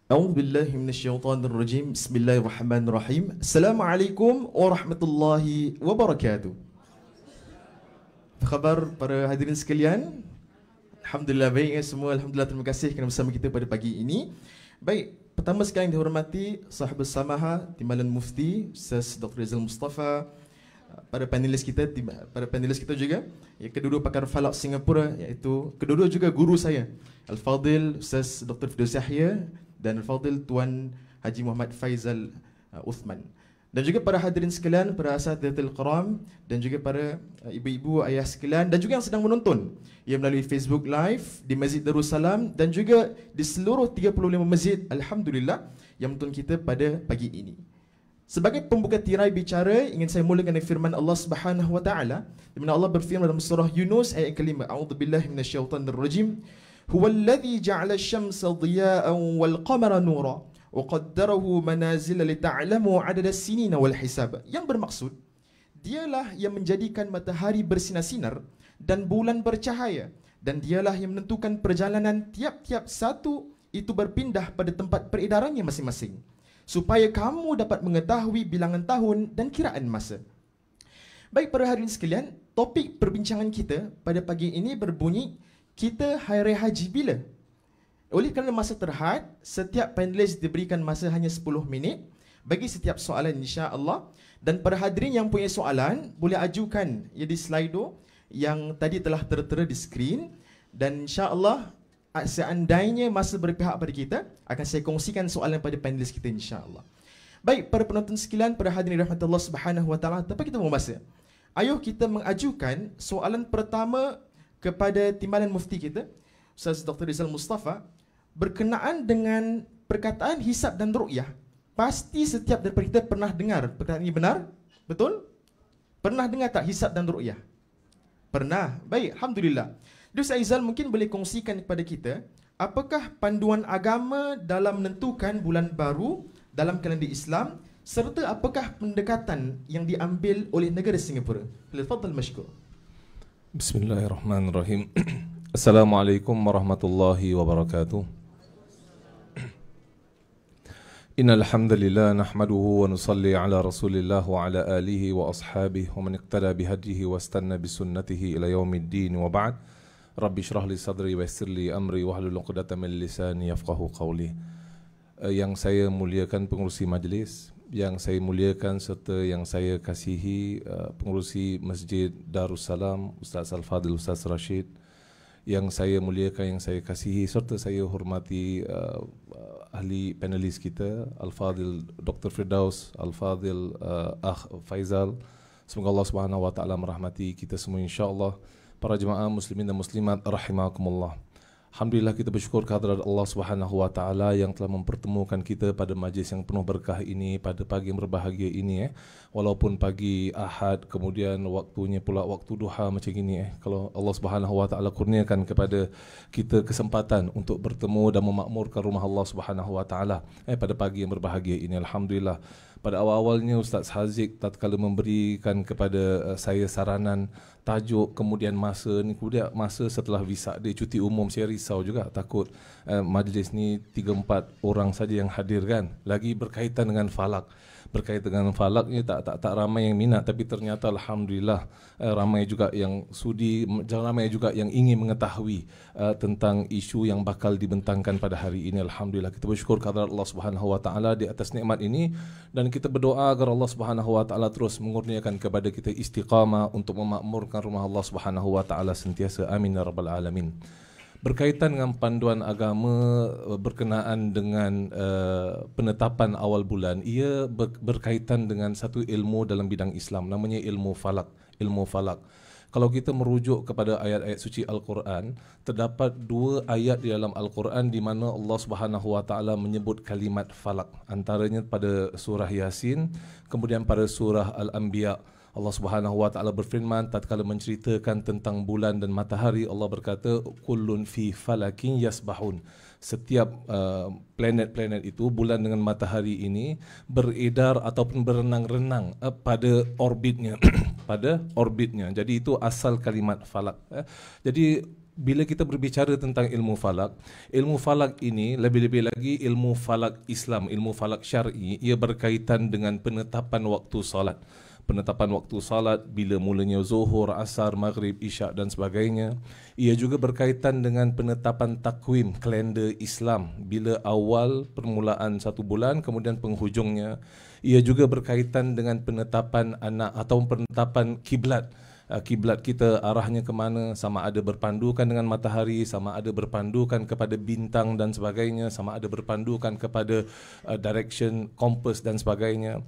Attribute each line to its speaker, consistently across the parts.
Speaker 1: A'udzu billahi minasyaitonir rajim. Bismillahirrahmanirrahim. Assalamualaikum warahmatullahi wabarakatuh. Apa khabar para hadirin sekalian? Alhamdulillah baik ya semua. Alhamdulillah, terima kasih kerana bersama kita pada pagi ini. Baik, pertama sekali yang dihormati sahabat samaha Timbalan Mufti Ustaz Dr. Rizal Mustafa, para panelis kita juga, ya, kedua-dua pakar falak Singapura, iaitu kedua-dua juga guru saya, Al-Fadil Ustaz Dr. Firdaus Yahya dan Al-Fadil Tuan Haji Muhammad Faizal Uthman. Dan juga para hadirin sekalian, para asatidatul kiram, dan juga para ibu-ibu, ayah sekalian, dan juga yang sedang menonton ya melalui Facebook Live di Masjid Darussalam dan juga di seluruh 35 masjid, alhamdulillah, yang menonton kita pada pagi ini. Sebagai pembuka tirai bicara, ingin saya mulakan dengan firman Allah Subhanahu wa taala, di mana Allah berfirman dalam surah Yunus ayat kelima, a'udzubillahi minasyaitonirrajim. Huwallazi ja'ala asy-syamsa dhiya'an wal qamara nura wa qaddarahu manazila lita'lamu 'adada as-sinina wal hisab. Yang bermaksud, dialah yang menjadikan matahari bersinar-sinar dan bulan bercahaya, dan dialah yang menentukan perjalanan tiap-tiap satu itu berpindah pada tempat peredarannya masing-masing, supaya kamu dapat mengetahui bilangan tahun dan kiraan masa. Baik para hadirin sekalian, topik perbincangan kita pada pagi ini berbunyi, kita hari raya haji bila? Oleh kerana masa terhad, setiap panelis diberikan masa hanya 10 minit bagi setiap soalan, insya-Allah. Dan para hadirin yang punya soalan boleh ajukan ya di Slido yang tadi telah tertera di skrin, dan insya-Allah seandainya masa berpihak pada kita, akan saya kongsikan soalan pada panelis kita, insya-Allah. Baik para penonton sekalian, para hadirin rahmat Allah Subhanahu wa taala, tanpa kita buang masa, ayuh kita mengajukan soalan pertama kepada timbalan mufti kita, Ustaz Dr. Rizal Mustafa, berkenaan dengan perkataan hisab dan ru'yah. Pasti setiap daripada kita pernah dengar perkataan ini, benar? Betul? Pernah dengar tak hisab dan ru'yah? Pernah. Baik, alhamdulillah. Jadi Ustaz Rizal mungkin boleh kongsikan kepada kita, apakah panduan agama dalam menentukan bulan baru dalam kalender Islam, serta apakah pendekatan yang diambil oleh negara Singapura? Tafadhal mashkur.
Speaker 2: Bismillahirrahmanirrahim. Assalamualaikum warahmatullahi wabarakatuh. Innal hamdalillah nahmaduhu wa nusalli ala Rasulillah wa ala alihi wa ashabihi wa man iqtada bihadihi wa istanna bisunnatihi ila yaumiddin wa ba'd. Rabbi shrah li sadri wa yassir li amri wa hlul 'uqdatam min lisani yafqahu qawli. Yang saya muliakan pengerusi majlis, yang saya muliakan serta yang saya kasihi pengerusi Masjid Darussalam, Ustaz Al-Fadil, Ustaz Rashid, yang saya muliakan, yang saya kasihi serta saya hormati ahli panelis kita, Al-Fadil Dr. Firdaus, Al-Fadil Akh Faizal. Semoga Allah Subhanahu wa taala merahmati kita semua, insya-Allah. Para jemaah muslimin dan muslimat rahimakumullah. Alhamdulillah, kita bersyukur kehadrat Allah Subhanahu wa taala yang telah mempertemukan kita pada majlis yang penuh berkah ini pada pagi yang berbahagia ini. Walaupun pagi Ahad, kemudian waktunya pula waktu duha macam ini. Kalau Allah Subhanahu wa taala kurniakan kepada kita kesempatan untuk bertemu dan memakmurkan rumah Allah Subhanahu wa taala pada pagi yang berbahagia ini, alhamdulillah. Pada awal-awalnya Ustaz Haziq tatkala memberikan kepada saya saranan tajuk, kemudian masa ni, kemudian masa setelah visa dia cuti umum, saya risau juga, takut majlis ni 3-4 orang saja yang hadir kan, lagi berkaitan dengan falak. Berkaitan dengan falaknya tak ramai yang minat, tapi ternyata alhamdulillah ramai juga yang sudi, ramai juga yang ingin mengetahui tentang isu yang bakal dibentangkan pada hari ini. Alhamdulillah, kita bersyukur kepada Allah Subhanahu wa taala di atas nikmat ini, dan kita berdoa agar Allah Subhanahu wa taala terus mengurniakan kepada kita istiqamah untuk memakmurkan rumah Allah Subhanahu wa taala sentiasa. Amin ya rabbal alamin. Berkaitan dengan panduan agama berkenaan dengan penetapan awal bulan, ia berkaitan dengan satu ilmu dalam bidang Islam, namanya ilmu falak. Ilmu falak. Kalau kita merujuk kepada ayat-ayat suci Al-Quran, terdapat 2 ayat di dalam Al-Quran di mana Allah Subhanahu wa taala menyebut kalimat falak. Antaranya pada surah Yasin, kemudian pada surah Al-Anbiya. Allah Subhanahu wa taala berfirman tatkala menceritakan tentang bulan dan matahari, Allah berkata kullun fi falakin yasbahun. Setiap planet-planet itu, bulan dengan matahari ini beredar ataupun berenang-renang pada orbitnya pada orbitnya. Jadi itu asal kalimat falak. Jadi bila kita berbicara tentang ilmu falak ini lebih-lebih lagi ilmu falak Islam, ilmu falak syar'i, ia berkaitan dengan penetapan waktu salat. Penetapan waktu salat, bila mulanya zuhur, asar, maghrib, isyak dan sebagainya. Ia juga berkaitan dengan penetapan takwim, kalender Islam, bila awal permulaan satu bulan kemudian penghujungnya. Ia juga berkaitan dengan penetapan anak atau penetapan kiblat. Kiblat kita arahnya ke mana, sama ada berpandukan dengan matahari, sama ada berpandukan kepada bintang dan sebagainya, sama ada berpandukan kepada direction kompas dan sebagainya.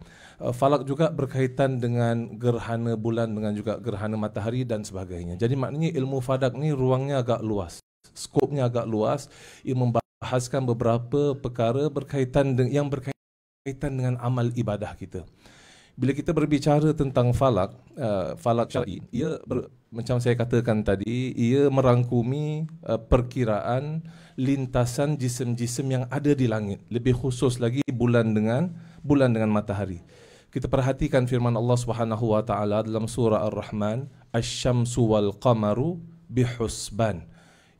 Speaker 2: Falak juga berkaitan dengan gerhana bulan dengan juga gerhana matahari dan sebagainya. Jadi maknanya ilmu falak ni ruangnya agak luas, skopnya agak luas. Ia membahaskan beberapa perkara yang berkaitan dengan amal ibadah kita. Bila kita berbicara tentang falak syar'i, macam saya katakan tadi, ia merangkumi perkiraan lintasan jisim-jisim yang ada di langit, lebih khusus lagi bulan dengan matahari. Kita perhatikan firman Allah Subhanahu wa taala dalam surah Ar-Rahman, asy-syamsu wal qamaru bihusban.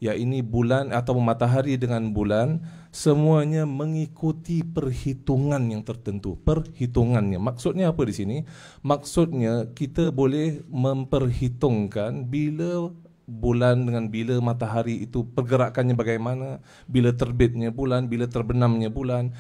Speaker 2: Ya, ini bulan atau matahari dengan bulan semuanya mengikuti perhitungan yang tertentu. Perhitungannya. Maksudnya apa di sini? Maksudnya kita boleh memperhitungkan bila bulan dengan bila matahari itu pergerakannya bagaimana, bila terbitnya bulan, bila terbenamnya bulan,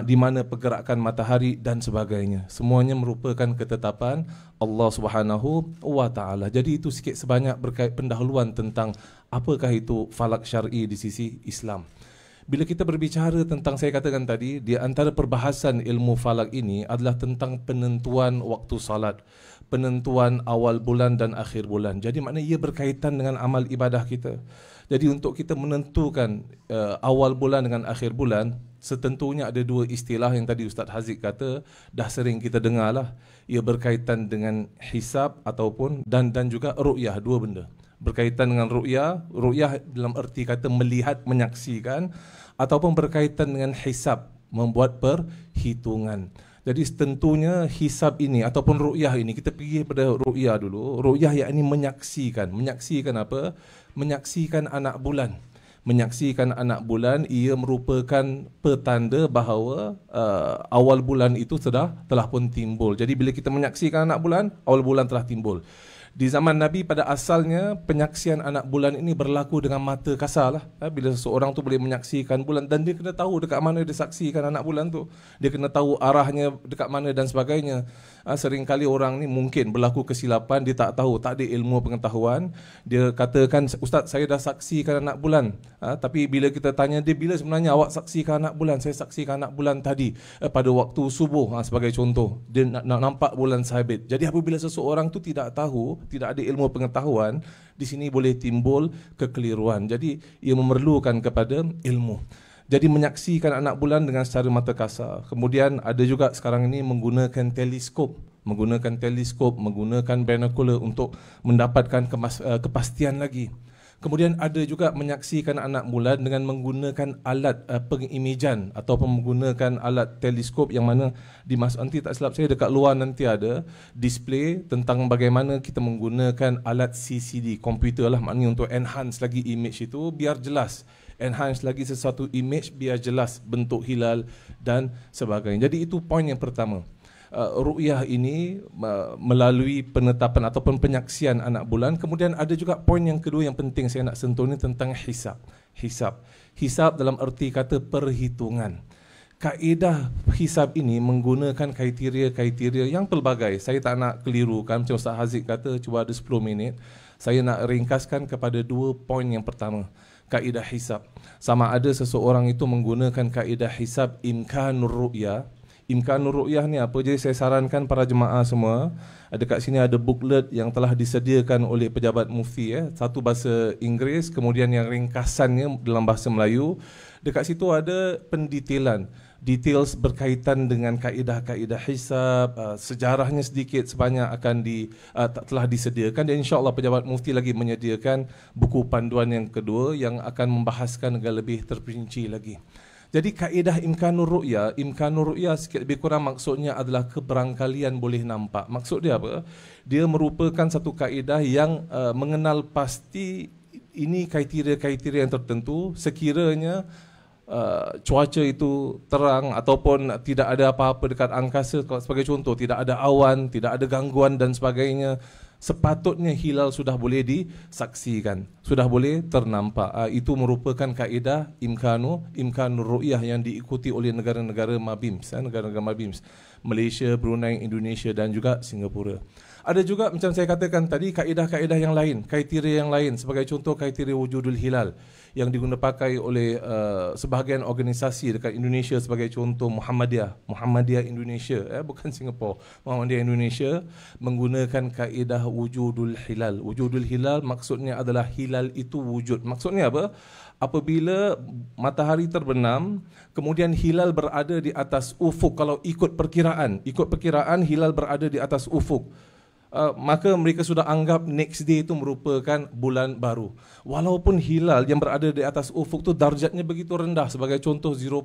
Speaker 2: di mana pergerakan matahari dan sebagainya. Semuanya merupakan ketetapan Allah Subhanahu wa taala. Jadi itu sikit sebanyak berkait pendahuluan tentang apakah itu falak syar'i di sisi Islam. Bila kita berbicara tentang, saya katakan tadi, di antara perbahasan ilmu falak ini adalah tentang penentuan waktu salat, penentuan awal bulan dan akhir bulan. Jadi maknanya ia berkaitan dengan amal ibadah kita. Jadi untuk kita menentukan awal bulan dengan akhir bulan, setentunya ada dua istilah yang tadi Ustaz Haziq kata, dah sering kita dengar lah. Ia berkaitan dengan hisab ataupun dan juga ru'yah, dua benda. Berkaitan dengan ru'yah dalam erti kata melihat, menyaksikan, ataupun berkaitan dengan hisab, membuat perhitungan. Jadi tentunya hisab ini ataupun ru'yah ini, kita pergi pada ru'yah dulu. Ru'yah yakni menyaksikan. Menyaksikan apa? Menyaksikan anak bulan. Menyaksikan anak bulan, ia merupakan petanda bahawa awal bulan itu telah pun timbul. Jadi bila kita menyaksikan anak bulan, awal bulan telah timbul. Di zaman Nabi pada asalnya penyaksian anak bulan ini berlaku dengan mata kasar lah. Bila seseorang tu boleh menyaksikan bulan dan dia kena tahu dekat mana dia saksikan anak bulan tu. Dia kena tahu arahnya dekat mana dan sebagainya. Seringkali orang ni mungkin berlaku kesilapan, dia tak tahu, tak ada ilmu pengetahuan. Dia katakan, Ustaz saya dah saksikan anak bulan. Tapi bila kita tanya dia, bila sebenarnya awak saksikan anak bulan? Saya saksikan anak bulan tadi pada waktu subuh sebagai contoh. Dia nak nampak bulan sabit. Jadi apabila seseorang tu tidak tahu, tidak ada ilmu pengetahuan, di sini boleh timbul kekeliruan. Jadi ia memerlukan kepada ilmu. Jadi menyaksikan anak bulan dengan secara mata kasar. Kemudian ada juga sekarang ini menggunakan teleskop, menggunakan binocular untuk mendapatkan kepastian lagi. Kemudian ada juga menyaksikan anak bulan dengan menggunakan alat pengimejan ataupun menggunakan alat teleskop yang mana nanti tak silap saya dekat luar nanti ada display tentang bagaimana kita menggunakan alat CCD, komputer lah, maknanya untuk enhance lagi image itu biar jelas. Enhance lagi sesuatu image biar jelas bentuk hilal dan sebagainya. Jadi itu poin yang pertama. Ru'yah ini melalui penetapan ataupun penyaksian anak bulan. Kemudian ada juga poin yang kedua yang penting saya nak sentuh ni tentang hisab. Hisab dalam erti kata perhitungan. Kaedah hisab ini menggunakan kriteria-kriteria yang pelbagai. Saya tak nak kelirukan, macam Ustaz Haziq kata cuba ada 10 minit. Saya nak ringkaskan kepada dua poin yang pertama. Kaedah hisab. Sama ada seseorang itu menggunakan kaedah hisab imkanur ru'yah. Imkanur ru'yah ni apa? Jadi saya sarankan para jemaah semua, dekat sini ada booklet yang telah disediakan oleh pejabat mufti, satu bahasa Inggeris, kemudian yang ringkasannya dalam bahasa Melayu. Dekat situ ada pendetailan, details berkaitan dengan kaedah-kaedah hisab, sejarahnya sedikit sebanyak telah disediakan, dan insya-Allah pejabat mufti lagi menyediakan buku panduan yang kedua yang akan membahaskan agak lebih terperinci lagi. Jadi kaedah imkanur ru'ya sikit lebih kurang maksudnya adalah keberangkalian boleh nampak. Maksud dia apa? Dia merupakan satu kaedah yang mengenal pasti ini kriteria-kriteria yang tertentu sekiranya cuaca itu terang ataupun tidak ada apa-apa dekat angkasa, sebagai contoh tidak ada awan, tidak ada gangguan dan sebagainya, sepatutnya hilal sudah boleh disaksikan, sudah boleh ternampak. Itu merupakan kaedah imkanur ru'yah yang diikuti oleh negara-negara MABIMS, negara-negara MABIMS, Malaysia, Brunei, Indonesia dan juga Singapura. Ada juga macam saya katakan tadi kaedah-kaedah yang lain, kriteria yang lain, sebagai contoh kriteria wujudul hilal yang digunakan pakai oleh sebahagian organisasi dekat Indonesia, sebagai contoh Muhammadiyah Indonesia, bukan Singapura, Muhammadiyah Indonesia menggunakan kaedah wujudul hilal. Wujudul hilal maksudnya adalah hilal itu wujud. Maksudnya apa? Apabila matahari terbenam, kemudian hilal berada di atas ufuk, kalau ikut perkiraan hilal berada di atas ufuk, maka mereka sudah anggap next day itu merupakan bulan baru. Walaupun hilal yang berada di atas ufuk itu darjatnya begitu rendah, sebagai contoh 0.1%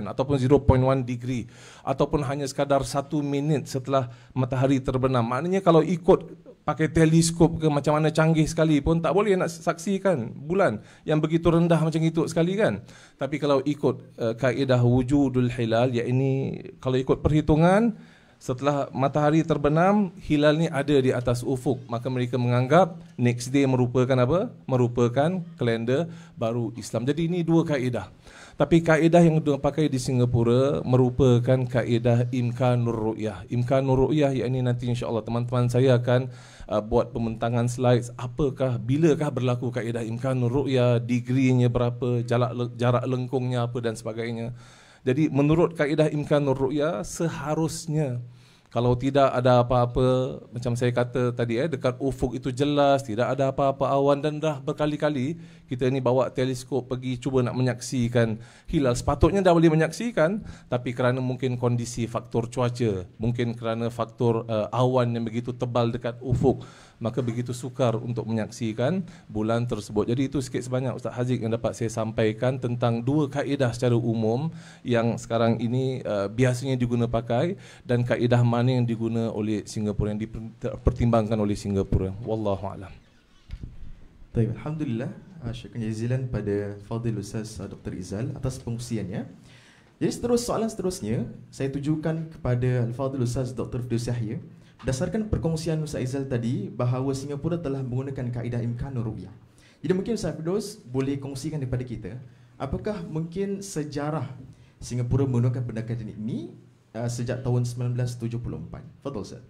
Speaker 2: ataupun 0.1 degree, ataupun hanya sekadar 1 minit setelah matahari terbenam. Maknanya kalau ikut pakai teleskop ke macam mana canggih sekali pun tak boleh nak saksikan bulan yang begitu rendah macam itu sekali kan. Tapi kalau ikut kaedah wujudul hilal, iaitu kalau ikut perhitungan setelah matahari terbenam, hilal ni ada di atas ufuk, maka mereka menganggap next day merupakan apa? Merupakan kalender baru Islam. Jadi ini dua kaedah. Tapi kaedah yang dipakai di Singapura merupakan kaedah imkanur ru'yah. Imkanur ru'yah, iaitu nanti insya-Allah teman-teman saya akan buat pembentangan slides bilakah berlaku kaedah imkanur ru'yah, degree-nya berapa, jarak lengkungnya apa dan sebagainya. Jadi menurut kaedah imkanur ru'yah, seharusnya kalau tidak ada apa-apa, macam saya kata tadi, dekat ufuk itu jelas, tidak ada apa-apa awan, dan dah berkali-kali kita ni bawa teleskop pergi cuba nak menyaksikan hilal. Sepatutnya dah boleh menyaksikan, tapi kerana mungkin kondisi faktor cuaca, mungkin kerana faktor awan yang begitu tebal dekat ufuk, maka begitu sukar untuk menyaksikan bulan tersebut. Jadi itu sikit sebanyak Ustaz Haziq yang dapat saya sampaikan tentang dua kaedah secara umum yang sekarang ini biasanya diguna pakai, dan kaedah mana yang diguna oleh Singapura, yang dipertimbangkan oleh Singapura. Wallahu a'lam.
Speaker 1: Baik, alhamdulillah, syukran jazilan pada Fadil Ustaz Dr. Izal atas pengungsiannya. Jadi soalan seterusnya saya tujukan kepada Al-Fadil Ustaz Dr. Firdaus Yahya. Berdasarkan perkongsian Ustaz Izal tadi, bahawa Singapura telah menggunakan kaedah imkanur ru'yah. Jadi mungkin Ustaz Firdaus boleh kongsikan kepada kita, apakah mungkin sejarah Singapura menggunakan pendekatan ini sejak tahun 1974? Fadhil Ustaz.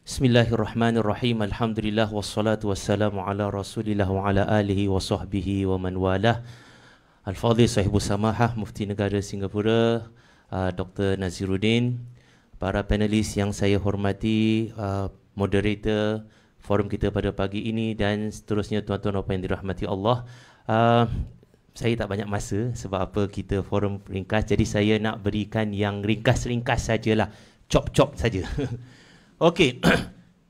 Speaker 3: Bismillahirrahmanirrahim. Alhamdulillah wassalatu wassalamu ala Rasulillah wa ala alihi wa sahbihi wa man walah. Al-Fadhil Sahibus Samahah Mufti Negara Singapura, Dr. Naziruddin, para panelis yang saya hormati, moderator forum kita pada pagi ini, dan seterusnya tuan-tuan dan puan yang dirahmati Allah. Saya tak banyak masa sebab apa kita forum ringkas, jadi saya nak berikan yang ringkas-ringkas sajalah, cop-cop saja. Okey.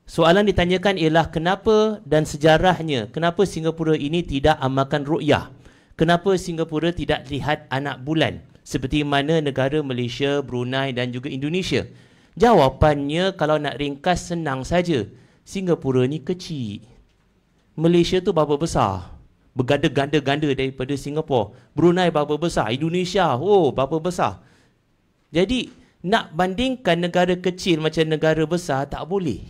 Speaker 3: Soalan ditanyakan ialah kenapa dan sejarahnya, kenapa Singapura ini tidak amalkan ru'yah? Kenapa Singapura tidak lihat anak bulan seperti mana negara Malaysia, Brunei dan juga Indonesia? Jawapannya kalau nak ringkas senang saja. Singapura ni kecil. Malaysia tu berapa besar? Berganda-ganda daripada Singapura. Brunei berapa besar? Indonesia, berapa besar? Jadi nak bandingkan negara kecil macam negara besar tak boleh.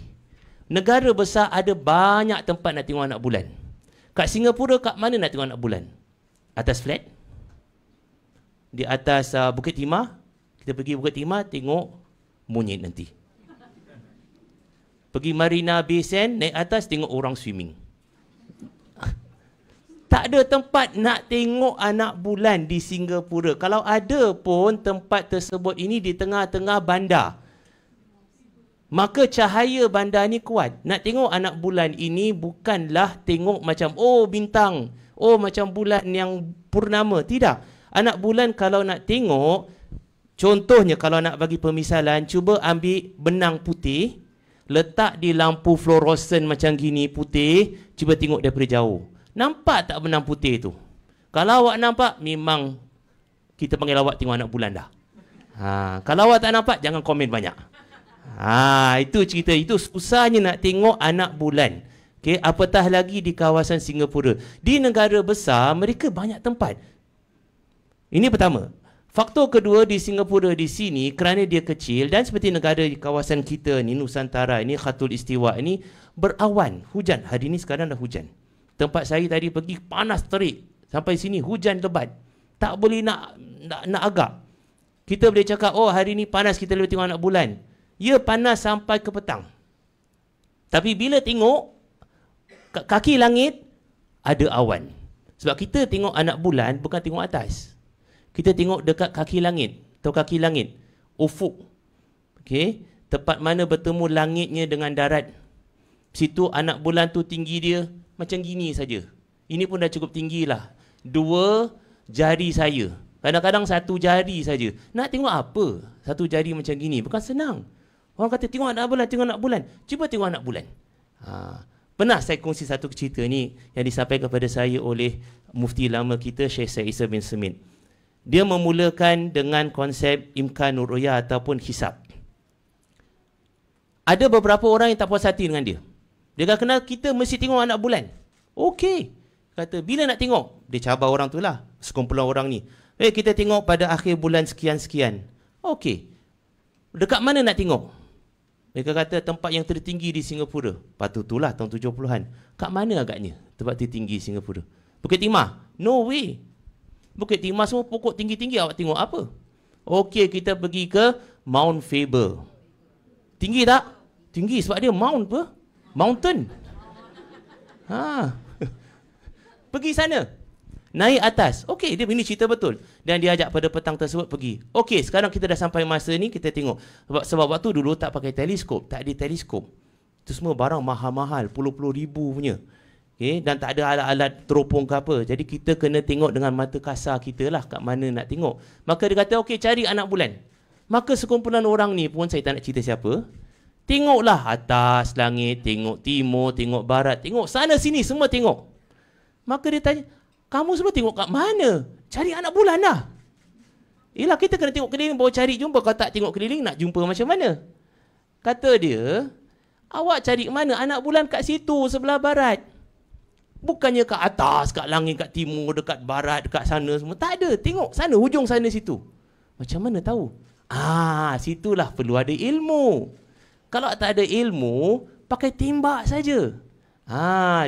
Speaker 3: Negara besar ada banyak tempat nak tengok anak bulan. Kat Singapura kat mana nak tengok anak bulan? Atas flat? Di atas Bukit Timah? Kita pergi Bukit Timah tengok monyet nanti. Pergi Marina Bay Sands, naik atas tengok orang swimming. Tak ada tempat nak tengok anak bulan di Singapura. Kalau ada pun tempat tersebut ini di tengah-tengah bandar. Maka cahaya bandar ni kuat. Nak tengok anak bulan ini bukanlah tengok macam bintang, macam bulan yang purnama. Tidak. Anak bulan kalau nak tengok, contohnya kalau nak bagi pemisalan, cuba ambil benang putih, letak di lampu fluoresan macam gini putih, cuba tengok daripada jauh. Nampak tak benang putih tu? Kalau awak nampak, memang kita panggil awak tengok anak bulan dah. Kalau awak tak nampak, jangan komen banyak. Itu cerita. Itu susahnya nak tengok anak bulan. Okay, apatah lagi di kawasan Singapura. Di negara besar, mereka banyak tempat. Ini pertama. Faktor kedua, di Singapura di sini, kerana dia kecil dan seperti negara di kawasan kita ni, Nusantara ini, Khatul Istiwa ini, berawan, hujan. Hari ni sekarang dah hujan. Tempat saya tadi pergi panas terik. Sampai sini hujan lebat. Tak boleh nak agak. Kita boleh cakap, oh hari ni panas, kita boleh tengok anak bulan. Ya, panas sampai ke petang. Tapi bila tengok kaki langit, ada awan. Sebab kita tengok anak bulan bukan tengok atas. Kita tengok dekat kaki langit. Tahu kaki langit? Ufuk. Okay? Tempat mana bertemu langitnya dengan darat. Situ anak bulan tu tinggi dia macam gini saja. Ini pun dah cukup tinggi lah. 2 jari saya. Kadang-kadang 1 jari saja. Nak tengok apa? 1 jari macam gini. Bukan senang. Orang kata tengok anak bulan, tengok anak bulan. Cuba tengok anak bulan. Pernah saya kongsi satu cerita ni yang disampaikan kepada saya oleh mufti lama kita, Syekh Syed Isa bin Semit. Dia memulakan dengan konsep imkanur ru'ya ataupun hisab. Ada beberapa orang yang tak puas hati dengan dia. Dia kata, kenal kita mesti tengok anak bulan. Okey. Kata, bila nak tengok? Dia cabar orang tu lah, sekumpulan orang ni. Kita tengok pada akhir bulan sekian-sekian. Okey. Dekat mana nak tengok? Mereka kata tempat yang tertinggi di Singapura. Patut itulah tahun 70-an. Kat mana agaknya tempat tertinggi Singapura? Bukit Timah? No way. Bukit Timah semua pokok tinggi-tinggi. Awak tengok apa? Okey, kita pergi ke Mount Faber. Tinggi tak? Tinggi sebab dia mount apa? Mountain. Pergi sana. Naik atas. Okey, dia ini cerita betul. Dan dia ajak pada petang tersebut pergi. Okey, sekarang kita dah sampai masa ni, kita tengok. Sebab waktu dulu tak pakai teleskop. Tak ada teleskop. Itu semua barang mahal-mahal. Puluh-puluh ribu punya. Okay, dan tak ada alat-alat teropong ke apa. Jadi kita kena tengok dengan mata kasar kita lah kat mana nak tengok. Maka dia kata, okey, cari anak bulan. Maka sekumpulan orang ni pun, saya tak nak cerita siapa, tengoklah atas langit, tengok timur, tengok barat, tengok sana sini, semua tengok. Maka dia tanya, kamu semua tengok kat mana? Cari anak bulan lah. Yelah, kita kena tengok keliling baru cari jumpa. Kalau tak tengok keliling, nak jumpa macam mana? Kata dia, awak cari mana? Anak bulan kat situ, sebelah barat. Bukannya kat atas, kat langit, kat timur, dekat barat, dekat sana semua. Tak ada. Tengok sana, hujung sana situ. Macam mana tahu? Situlah perlu ada ilmu. Kalau tak ada ilmu, pakai tembak saja.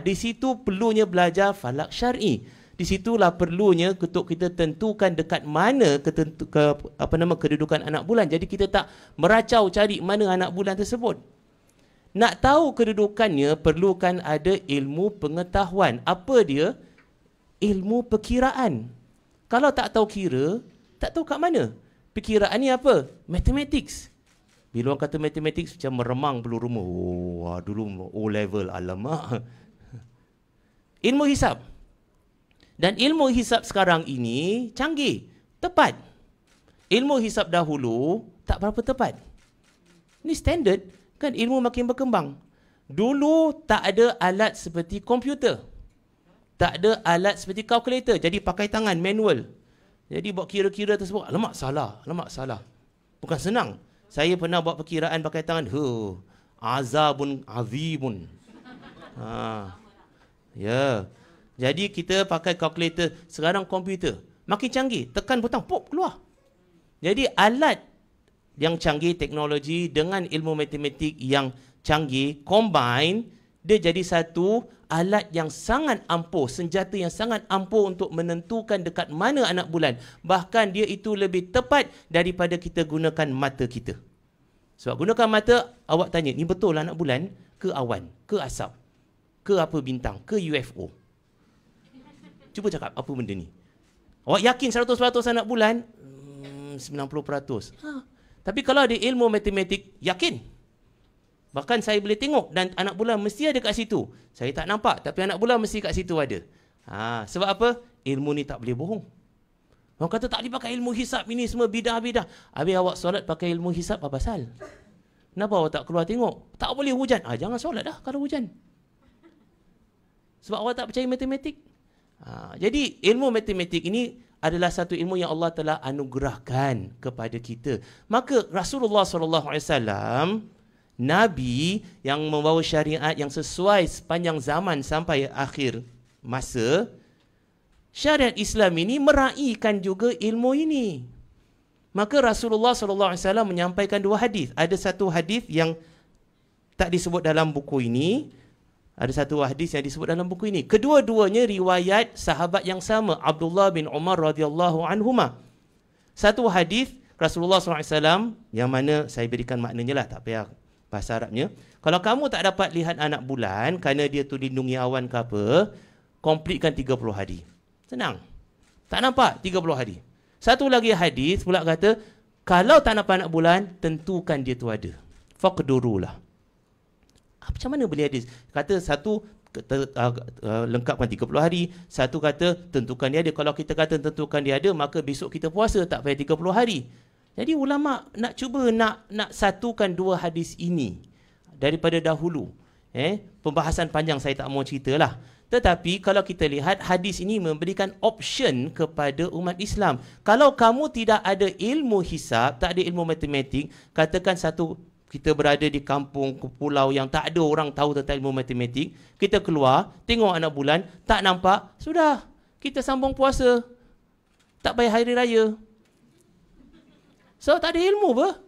Speaker 3: Di situ perlunya belajar falak syar'i. Di situlah perlunya untuk kita tentukan dekat mana kedudukan anak bulan. Jadi kita tak meracau cari mana anak bulan tersebut. Nak tahu kedudukannya perlukan ada ilmu pengetahuan. Apa dia? Ilmu perkiraan. Kalau tak tahu kira, tak tahu kat mana. Perkiraan ni apa? Mathematics. Bila orang kata mathematics macam meremang bulu rumah. Dulu O level, alamak. Ilmu hisab. Dan ilmu hisab sekarang ini canggih, tepat. Ilmu hisab dahulu tak berapa tepat. Ini standard, kan ilmu makin berkembang. Dulu tak ada alat seperti komputer. Tak ada alat seperti kalkulator. Jadi pakai tangan, manual. Jadi buat kira-kira tersebut, alamak salah. Bukan senang. Saya pernah buat perkiraan pakai tangan. Azabun azimun. Ya. Jadi kita pakai kalkulator. Sekarang komputer. Makin canggih. Tekan butang, pop, keluar. Jadi alat yang canggih, teknologi dengan ilmu matematik yang canggih, combine, dia jadi satu alat yang sangat ampuh, senjata yang sangat ampuh untuk menentukan dekat mana anak bulan. Bahkan dia itu lebih tepat daripada kita gunakan mata kita. Sebab gunakan mata, awak tanya, ni betul anak bulan ke awan, ke asap, ke apa bintang, ke UFO? Cuba cakap apa benda ni. Awak yakin 100% anak bulan? 90%. Tapi kalau ada ilmu matematik, yakin. Bahkan saya boleh tengok dan anak bulan mesti ada kat situ. Saya tak nampak, tapi anak bulan mesti kat situ ada. Sebab apa? Ilmu ni tak boleh bohong. Orang kata tak boleh pakai ilmu hisab ini semua bidah-bidah. Habis awak solat pakai ilmu hisab apa pasal? Kenapa awak tak keluar tengok? Tak boleh hujan. Jangan solat dah kalau hujan. Sebab awak tak percaya matematik. Jadi ilmu matematik ini adalah satu ilmu yang Allah telah anugerahkan kepada kita. Maka Rasulullah SAW, Nabi yang membawa syariat yang sesuai sepanjang zaman sampai akhir masa, syariat Islam ini meraihkan juga ilmu ini. Maka Rasulullah SAW menyampaikan dua hadis. Ada satu hadis yang tak disebut dalam buku ini, ada satu hadis yang disebut dalam buku ini. Kedua-duanya riwayat sahabat yang sama, Abdullah bin Umar radhiyallahu anhuma. Satu hadis Rasulullah SAW yang mana saya berikan maknanya lah, tak payah bahasa Arabnya. Kalau kamu tak dapat lihat anak bulan kerana dia tu lindungi awan ke apa, komplitkan 30 hari. Senang. Tak nampak 30 hari. Satu lagi hadis pula kata, kalau tak nampak anak bulan, tentukan dia tu ada. Faqdurulah. Macam mana boleh hadis? Kata satu lengkapkan 30 hari, satu kata tentukan dia ada. Kalau kita kata tentukan dia ada, maka besok kita puasa, tak payah 30 hari. Jadi ulama nak cuba nak satukan dua hadis ini daripada dahulu. Pembahasan panjang saya tak mau ceritalah. Tetapi kalau kita lihat hadis ini memberikan option kepada umat Islam. Kalau kamu tidak ada ilmu hisab, tak ada ilmu matematik, katakan satu kita berada di kampung ke pulau yang tak ada orang tahu tentang ilmu matematik, kita keluar, tengok anak bulan, tak nampak, sudah, kita sambung puasa. Tak payah hari raya. So, tak ada ilmu apa?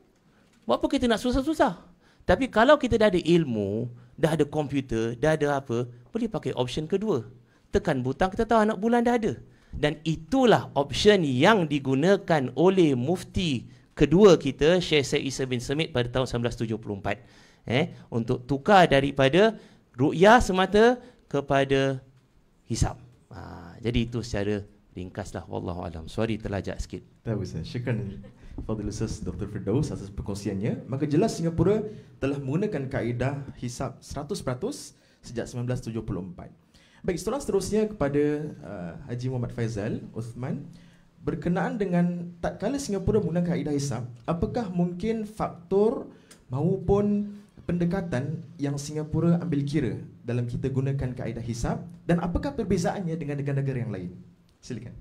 Speaker 3: Buat apa kita nak susah-susah? Tapi kalau kita dah ada ilmu, dah ada komputer, dah ada apa, boleh pakai option kedua. Tekan butang, kita tahu anak bulan dah ada. Dan itulah option yang digunakan oleh mufti kedua kita, Syekh Said Isa bin Semit pada tahun 1974. Untuk tukar daripada ru'yah semata kepada hisab. Jadi itu secara ringkaslah. Wallahualam. Sorry terlajak sikit.
Speaker 1: Tak apa, syukran Fadil Ustaz Dr. Firdaus atas perkongsiannya. Maka jelas Singapura telah menggunakan kaedah hisab 100% sejak 1974. Baik, soalan seterusnya kepada Haji Muhammad Faizal Uthman. Berkenaan dengan tak kala Singapura menggunakan kaedah hisab, apakah mungkin faktor maupun pendekatan yang Singapura ambil kira dalam kita gunakan kaedah hisab, dan apakah perbezaannya dengan negara-negara yang lain? Silakan.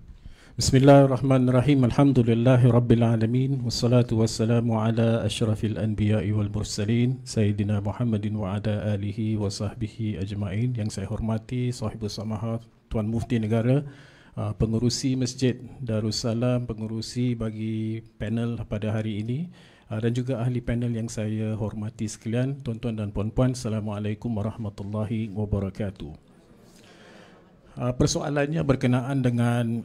Speaker 4: Bismillahirrahmanirrahim. Alhamdulillahirabbil alamin, wassalatu wassalamu ala asyrafil anbiya'i wal mursalin sayyidina Muhammadin wa ala alihi wa sahbihi ajma'in. Yang saya hormati Sahibus Samahah Tuan Mufti Negara, pengerusi Masjid Darussalam, pengerusi bagi panel pada hari ini, dan juga ahli panel yang saya hormati sekalian, tuan-tuan dan puan-puan, Assalamualaikum warahmatullahi wabarakatuh. Persoalannya berkenaan dengan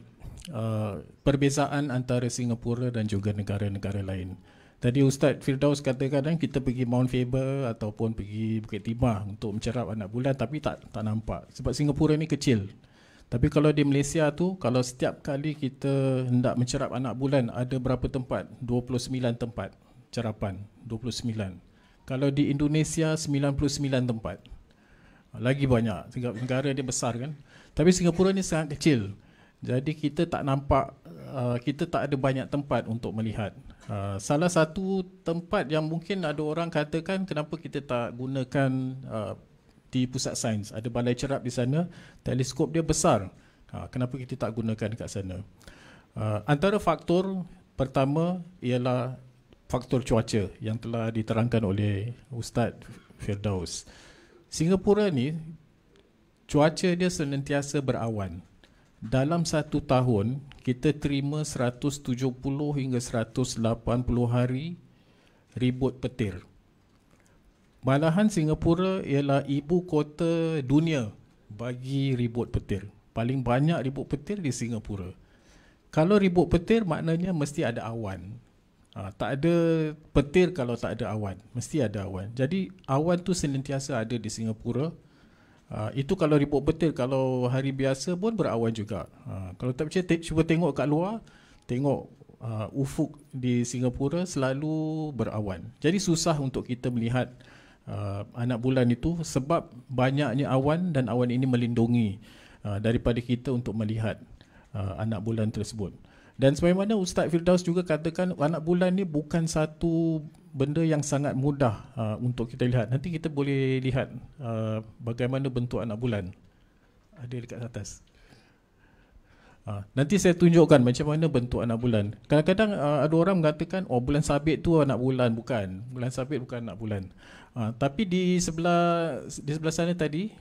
Speaker 4: perbezaan antara Singapura dan juga negara-negara lain. Tadi Ustaz Firdaus katakan kita pergi Mount Faber ataupun pergi Bukit Timah untuk mencerap anak bulan, tapi tak nampak sebab Singapura ni kecil. Tapi kalau di Malaysia tu, kalau setiap kali kita hendak mencerap anak bulan, ada berapa tempat? 29 tempat cerapan, 29. Kalau di Indonesia 99 tempat. Lagi banyak, negara dia besar kan. Tapi Singapura ni sangat kecil. Jadi kita tak nampak, kita tak ada banyak tempat untuk melihat. Salah satu tempat yang mungkin ada orang katakan kenapa kita tak gunakan di pusat sains, ada balai cerap di sana, teleskop dia besar. Kenapa kita tak gunakan dekat sana? Antara faktor pertama ialah faktor cuaca yang telah diterangkan oleh Ustaz Firdaus. Singapura ni cuaca dia senantiasa berawan. Dalam satu tahun kita terima 170 hingga 180 hari ribut petir. Malahan Singapura ialah ibu kota dunia bagi ribut petir. Paling banyak ribut petir di Singapura. Kalau ribut petir maknanya mesti ada awan. Tak ada petir kalau tak ada awan. Mesti ada awan. Jadi awan tu senantiasa ada di Singapura. Itu kalau ribut petir. Kalau hari biasa pun berawan juga. Kalau tak percaya, cuba tengok kat luar. Tengok ufuk di Singapura selalu berawan. Jadi susah untuk kita melihat anak bulan itu sebab banyaknya awan, dan awan ini melindungi daripada kita untuk melihat anak bulan tersebut. Dan sebagaimana Ustaz Firdaus juga katakan, anak bulan ni bukan satu benda yang sangat mudah untuk kita lihat. Nanti kita boleh lihat bagaimana bentuk anak bulan. Ada dekat atas. Nanti saya tunjukkan macam mana bentuk anak bulan. Kadang-kadang ada orang mengatakan, oh bulan sabit tu anak bulan. Bukan, bulan sabit bukan anak bulan. Tapi di sebelah sana tadi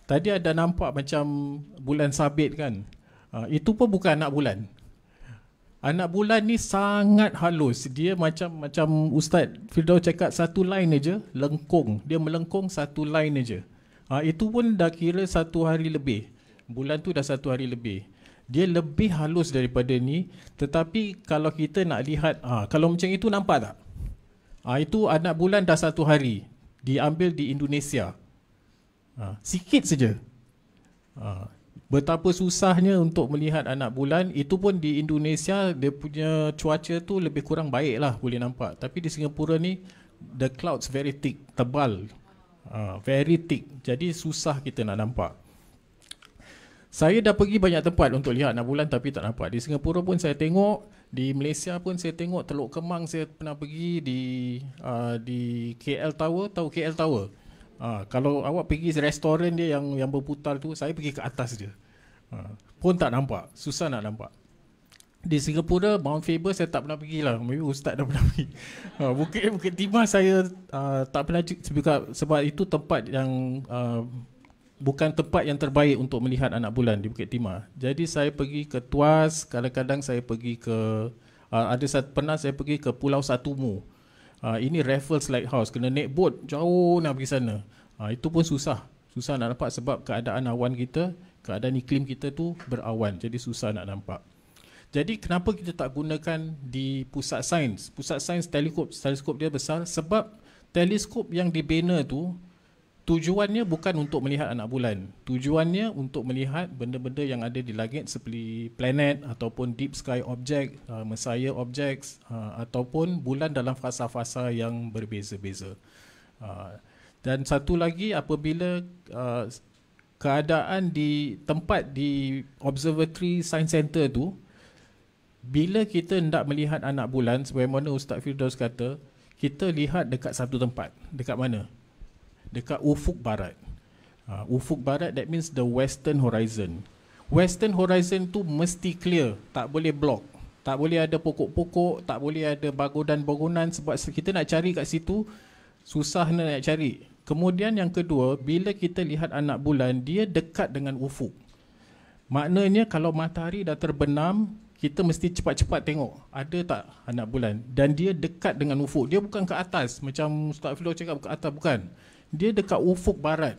Speaker 4: ada nampak macam bulan sabit kan. Itu pun bukan anak bulan. Anak bulan ni sangat halus. Dia macam Ustaz Firdaus cakap, satu line aja, lengkung. Dia melengkung satu line aja. Itu pun dah kira 1 hari lebih. Bulan tu dah 1 hari lebih. Dia lebih halus daripada ni. Tetapi kalau kita nak lihat, kalau macam itu nampak tak? Itu anak bulan dah 1 hari. Diambil di Indonesia. Sikit saja. Betapa susahnya untuk melihat anak bulan. Itu pun di Indonesia, dia punya cuaca tu lebih kurang baik lah, boleh nampak. Tapi di Singapura ni, the clouds very thick, tebal. Very thick. Jadi susah kita nak nampak. Saya dah pergi banyak tempat untuk lihat anak bulan tapi tak nampak. Di Singapura pun saya tengok, di Malaysia pun saya tengok, Teluk Kemang saya pernah pergi, di KL Tower, tahu KL Tower? Kalau awak pergi restoran dia yang berputar tu, saya pergi ke atas dia. Pun tak nampak, susah nak nampak. Di Singapura, Mount Faber saya tak pernah pergi lah. Maybe Ustaz dah pernah pergi. Bukit Timah saya tak pernah, sebab itu tempat yang bukan tempat yang terbaik untuk melihat anak bulan di Bukit Timah. Jadi saya pergi ke Tuas, kadang-kadang saya pergi ke pernah saya pergi ke Pulau Satumu. Ini Raffles Lighthouse, kena naik boat jauh nak pergi sana. Itu pun susah nak nampak sebab keadaan awan kita, keadaan iklim kita tu berawan. Jadi susah nak nampak. Jadi kenapa kita tak gunakan di pusat sains? Pusat sains teleskop dia besar sebab teleskop yang dibina tu tujuannya bukan untuk melihat anak bulan. Tujuannya untuk melihat benda-benda yang ada di langit seperti planet ataupun deep sky object, Messiah objects, ataupun bulan dalam fasa-fasa yang berbeza-beza. Dan satu lagi, apabila keadaan di tempat di Observatory Science Center tu, bila kita hendak melihat anak bulan, sebagaimana Ustaz Firdaus kata, kita lihat dekat satu tempat. Dekat mana? Dekat ufuk barat. Ufuk barat, that means the western horizon. Western horizon tu mesti clear, tak boleh block, tak boleh ada pokok-pokok, tak boleh ada bangunan-bangunan, sebab kita nak cari kat situ susah nak cari. Kemudian yang kedua, bila kita lihat anak bulan, dia dekat dengan ufuk. Maknanya kalau matahari dah terbenam, kita mesti cepat-cepat tengok ada tak anak bulan, dan dia dekat dengan ufuk. Dia bukan ke atas macam Ustaz Firdaus cakap ke atas, bukan. Dia dekat ufuk barat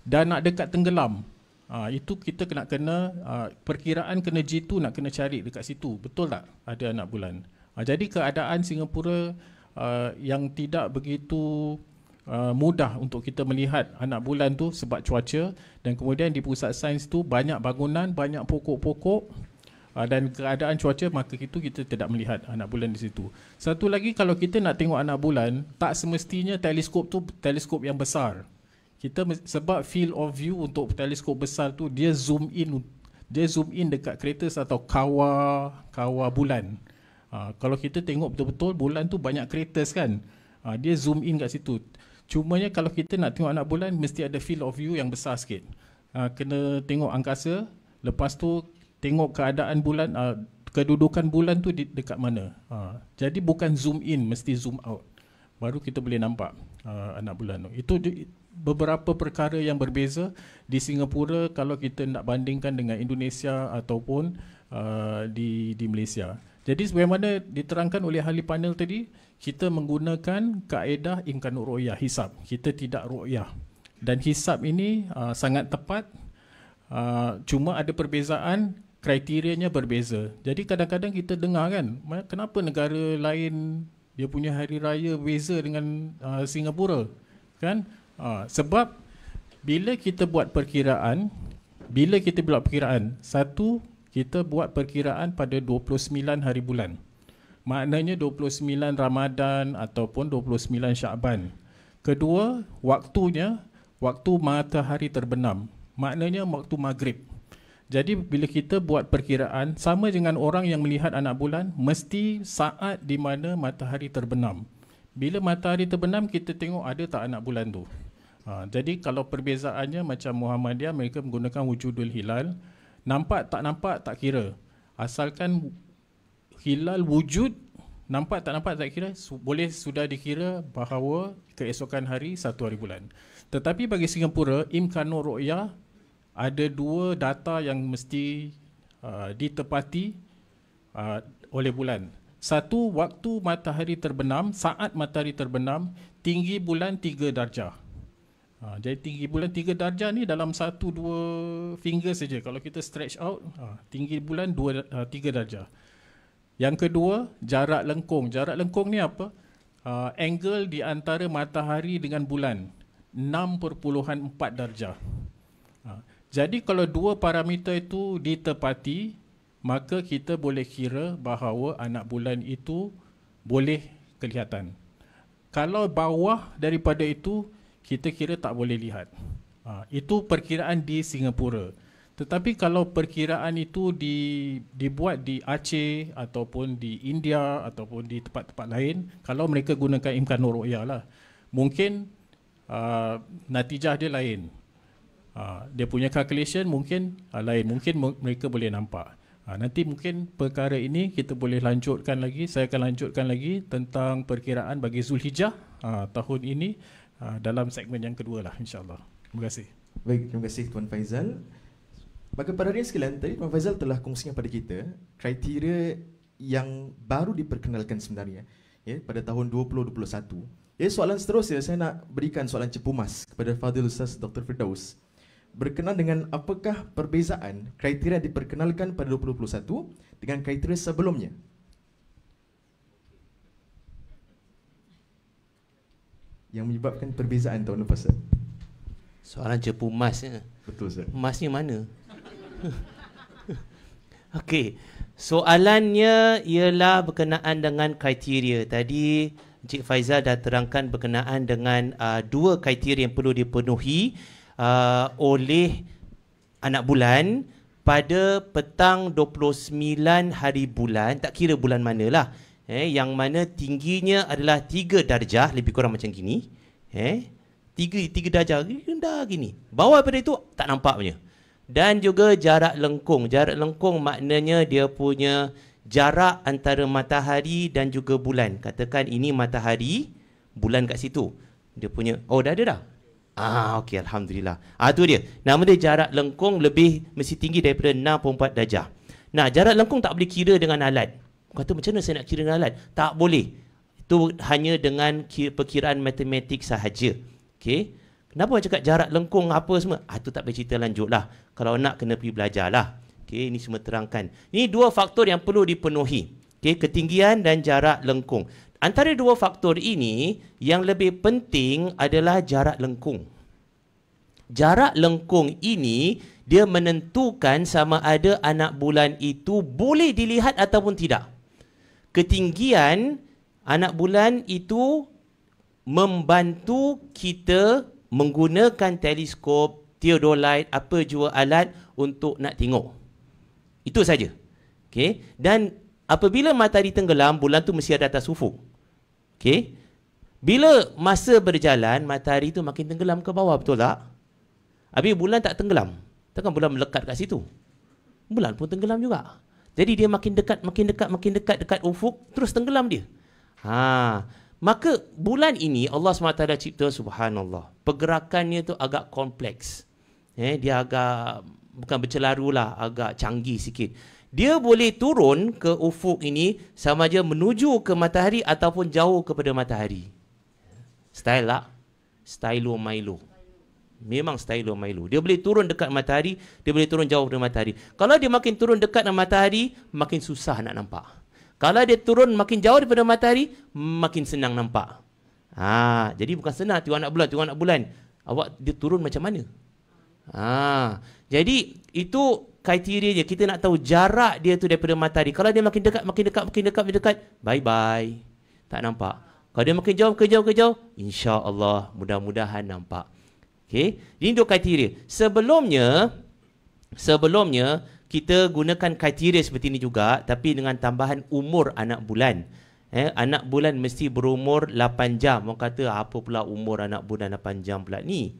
Speaker 4: dan nak dekat tenggelam. Itu kita kena perkiraan kena jitu, nak kena cari dekat situ. Betul tak ada anak bulan? Jadi keadaan Singapura yang tidak begitu mudah untuk kita melihat anak bulan tu sebab cuaca, dan kemudian di pusat sains tu banyak bangunan, banyak pokok-pokok, dan keadaan cuaca, maka itu kita tidak melihat anak bulan di situ. Satu lagi, kalau kita nak tengok anak bulan, tak semestinya teleskop tu teleskop yang besar. Sebab field of view untuk teleskop besar tu, dia zoom in dekat craters atau kawah bulan. Kalau kita tengok betul-betul bulan tu banyak craters kan, dia zoom in kat situ. Cumanya kalau kita nak tengok anak bulan, mesti ada field of view yang besar sikit. Kena tengok angkasa, lepas tu tengok keadaan bulan, kedudukan bulan tu dekat mana. Jadi bukan zoom in, mesti zoom out, baru kita boleh nampak anak bulan tu. Itu beberapa perkara yang berbeza di Singapura kalau kita nak bandingkan dengan Indonesia ataupun di Malaysia. Jadi sebagaimana diterangkan oleh ahli panel tadi, kita menggunakan kaedah imkanut ru'yah, hisab. Kita tidak ru'yah. Dan hisab ini sangat tepat, cuma ada perbezaan, kriterianya berbeza. Jadi kadang-kadang kita dengar kan, kenapa negara lain dia punya hari raya beza dengan Singapura, kan? Sebab bila kita buat perkiraan, satu, kita buat perkiraan pada 29 hari bulan. Maknanya 29 Ramadan ataupun 29 Syakban. Kedua, waktunya waktu matahari terbenam. Maknanya waktu maghrib. Jadi bila kita buat perkiraan, sama dengan orang yang melihat anak bulan, mesti saat di mana matahari terbenam. Bila matahari terbenam, kita tengok ada tak anak bulan tu. Jadi kalau perbezaannya macam Muhammadiyah, mereka menggunakan wujudul hilal, Nampak tak kira. Asalkan hilal wujud, nampak tak kira, boleh sudah dikira bahawa keesokan hari 1 hari bulan. Tetapi bagi Singapura, Imkanul Ru'yah ada 2 data yang mesti ditepati oleh bulan. Satu, waktu matahari terbenam, saat matahari terbenam, tinggi bulan 3 darjah. Jadi tinggi bulan 3 darjah ni dalam 1-2 finger saja. Kalau kita stretch out, tinggi bulan 3 darjah. Yang kedua, jarak lengkung. Jarak lengkung ni apa? Angle di antara matahari dengan bulan, 6.4 darjah. Jadi kalau 2 parameter itu ditepati, maka kita boleh kira bahawa anak bulan itu boleh kelihatan. Kalau bawah daripada itu, kita kira tak boleh lihat. Itu perkiraan di Singapura. Tetapi kalau perkiraan itu dibuat di Aceh ataupun di India ataupun di tempat-tempat lain, kalau mereka gunakan Imkanul Ru'yah lah, mungkin natijah dia lain. Dia punya calculation mungkin lain. Mungkin mereka boleh nampak. Nanti mungkin perkara ini kita boleh lanjutkan lagi. Saya akan lanjutkan lagi tentang perkiraan bagi Zulhijjah tahun ini dalam segmen yang kedua lah, insyaAllah. Terima kasih.
Speaker 1: Baik, terima kasih Tuan Faizal. Bagi para hadirin sekalian, tadi Tuan Faizal telah kongsikan pada kita kriteria yang baru diperkenalkan sebenarnya, ya, pada tahun 2021. Ya, soalan seterusnya saya nak berikan soalan cepu mas kepada Fadil Ustaz Dr. Firdaus. Berkenaan dengan apakah perbezaan kriteria yang diperkenalkan pada 2021 dengan kriteria sebelumnya? Yang menyebabkan perbezaan tahun lepas.
Speaker 3: Soalan cepu mas.
Speaker 1: Betul, Ustaz.
Speaker 3: Masnya mana? Okey. Soalannya ialah berkenaan dengan kriteria. Tadi Encik Faizal dah terangkan berkenaan dengan 2 kriteria yang perlu dipenuhi oleh anak bulan pada petang 29 hari bulan, tak kira bulan manalah, yang mana tingginya adalah 3 darjah, lebih kurang macam gini, 3 darjah, rendah gini. Bawah daripada itu tak nampak punya. Dan juga jarak lengkung. Jarak lengkung maknanya dia punya jarak antara matahari dan juga bulan. Katakan ini matahari, bulan kat situ. Dia punya, oh dah ada dah. Okey, alhamdulillah. Tu dia. Nama dia jarak lengkung lebih mesti tinggi daripada 6.4 darjah. Nah, jarak lengkung tak boleh kira dengan alat. Kata macam mana saya nak kira dengan alat? Tak boleh. Itu hanya dengan perkiraan matematik sahaja. Okey. Kenapa orang cakap jarak lengkung apa semua? Itu tak boleh cerita lanjutlah. Kalau nak kena pergi belajarlah. Okey, ini semua terangkan. Ini 2 faktor yang perlu dipenuhi. Okey, ketinggian dan jarak lengkung. Antara 2 faktor ini, yang lebih penting adalah jarak lengkung. Jarak lengkung ini, dia menentukan sama ada anak bulan itu boleh dilihat ataupun tidak. Ketinggian anak bulan itu membantu kita menggunakan teleskop, theodolite, apa jua alat untuk nak tengok. Itu saja. Okay? Dan apabila matahari tenggelam, bulan tu mesti ada atas ufuk. Okey. Bila masa berjalan, matahari tu makin tenggelam ke bawah, betul tak? Habis bulan tak tenggelam. Takkan bulan melekat kat situ. Bulan pun tenggelam juga. Jadi dia makin dekat dekat ufuk, terus tenggelam dia. Maka bulan ini Allah SWT cipta, subhanallah. Pergerakannya tu agak kompleks. Dia agak bukan bercelaru lah, agak canggih sikit. Dia boleh turun ke ufuk ini sama ada menuju ke matahari ataupun jauh kepada matahari. Style lah. Stylo Milo. Memang stylo Milo. Dia boleh turun dekat matahari, dia boleh turun jauh dari matahari. Kalau dia makin turun dekat dengan matahari, makin susah nak nampak. Kalau dia turun makin jauh daripada matahari, makin senang nampak. Jadi bukan senang tengok anak bulan. Awak dia turun macam mana? Jadi itu kriteria dia. Kita nak tahu jarak dia tu daripada matahari. Kalau dia makin dekat, bye-bye. Tak nampak. Kalau dia makin jauh, insya-Allah mudah-mudahan nampak. Okey. Ini 2 kriteria. Sebelumnya kita gunakan kriteria seperti ini juga, tapi dengan tambahan umur anak bulan. Anak bulan mesti berumur 8 jam. Orang kata apa pula umur anak bulan 8 jam pula ni?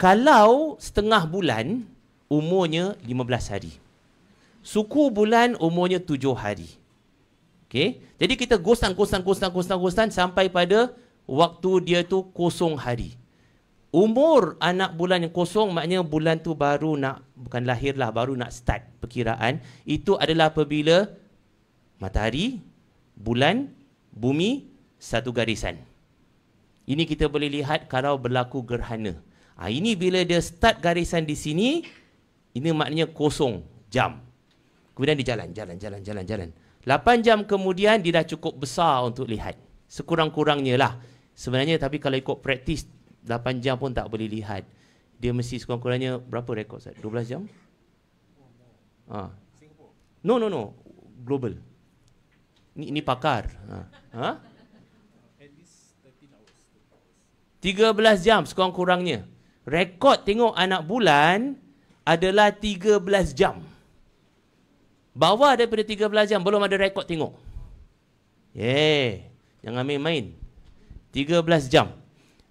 Speaker 3: Kalau setengah bulan, umurnya 15 hari. Suku bulan umurnya 7 hari. Okay? Jadi kita gostan sampai pada waktu dia tu kosong hari. Umur anak bulan yang kosong maknanya bulan tu baru nak, bukan lahirlah, baru nak start perkiraan. Itu adalah apabila matahari, bulan, bumi satu garisan. Ini kita boleh lihat kalau berlaku gerhana. Ini bila dia start garisan di sini, ini maknanya kosong jam. Kemudian dia jalan. 8 jam kemudian dia dah cukup besar untuk lihat. Sekurang-kurangnya lah. Sebenarnya tapi kalau ikut praktis 8 jam pun tak boleh lihat. Dia mesti sekurang-kurangnya berapa rekod? 12 jam? No. Global. Ini pakar. 13 jam sekurang-kurangnya. Rekod tengok anak bulan adalah 13 jam. Bawah daripada 13 jam belum ada rekod tengok. Jangan main-main. 13 jam.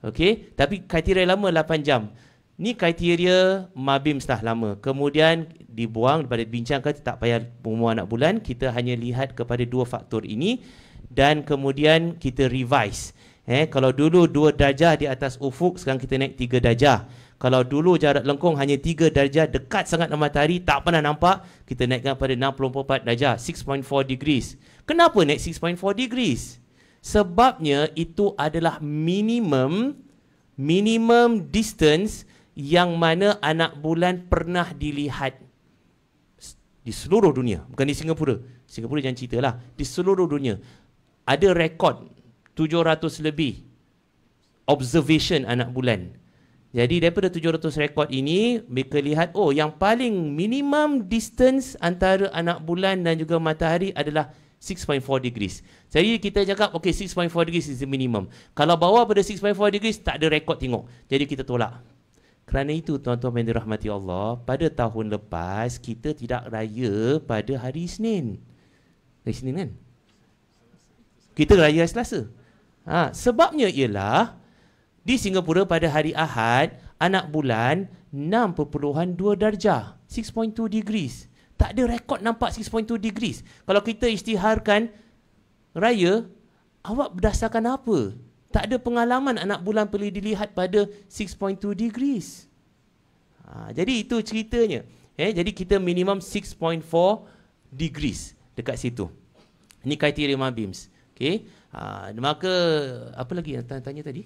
Speaker 3: Okey, tapi kriteria lama 8 jam. Ni kriteria MABIMS dah lama. Kemudian dibuang daripada bincangkan, tak payah umur anak bulan, kita hanya lihat kepada 2 faktor ini dan kemudian kita revise. Kalau dulu 2 darjah di atas ufuk, sekarang kita naik 3 darjah. Kalau dulu jarak lengkung hanya 3 darjah dekat sangat dengan matahari, tak pernah nampak, kita naikkan pada 64 darjah, 6.4 degrees. Kenapa naik 6.4 degrees? Sebabnya itu adalah minimum distance yang mana anak bulan pernah dilihat di seluruh dunia. Bukan di Singapura. Singapura jangan cerita lah. Di seluruh dunia. Ada rekod 700 lebih observation anak bulan. Jadi daripada 700 rekod ini, mereka lihat, yang paling minimum distance antara anak bulan dan juga matahari adalah 6.4 degrees. Jadi kita cakap, 6.4 degrees is the minimum. Kalau bawah pada 6.4 degrees, tak ada rekod tengok. Jadi kita tolak. Kerana itu, tuan-tuan yang dirahmati Allah, pada tahun lepas, kita tidak raya pada hari Isnin. Hari Isnin kan? Kita raya Selasa. Sebabnya ialah, di Singapura pada hari Ahad, anak bulan 6.2 darjah, 6.2 degrees. Tak ada rekod nampak 6.2 degrees. Kalau kita isytiharkan raya, awak berdasarkan apa? Tak ada pengalaman anak bulan boleh dilihat pada 6.2 degrees. Jadi itu ceritanya. Jadi kita minimum 6.4 degrees dekat situ. Ini kriteria MABIMS. Okay. Maka apa lagi yang tanya tadi?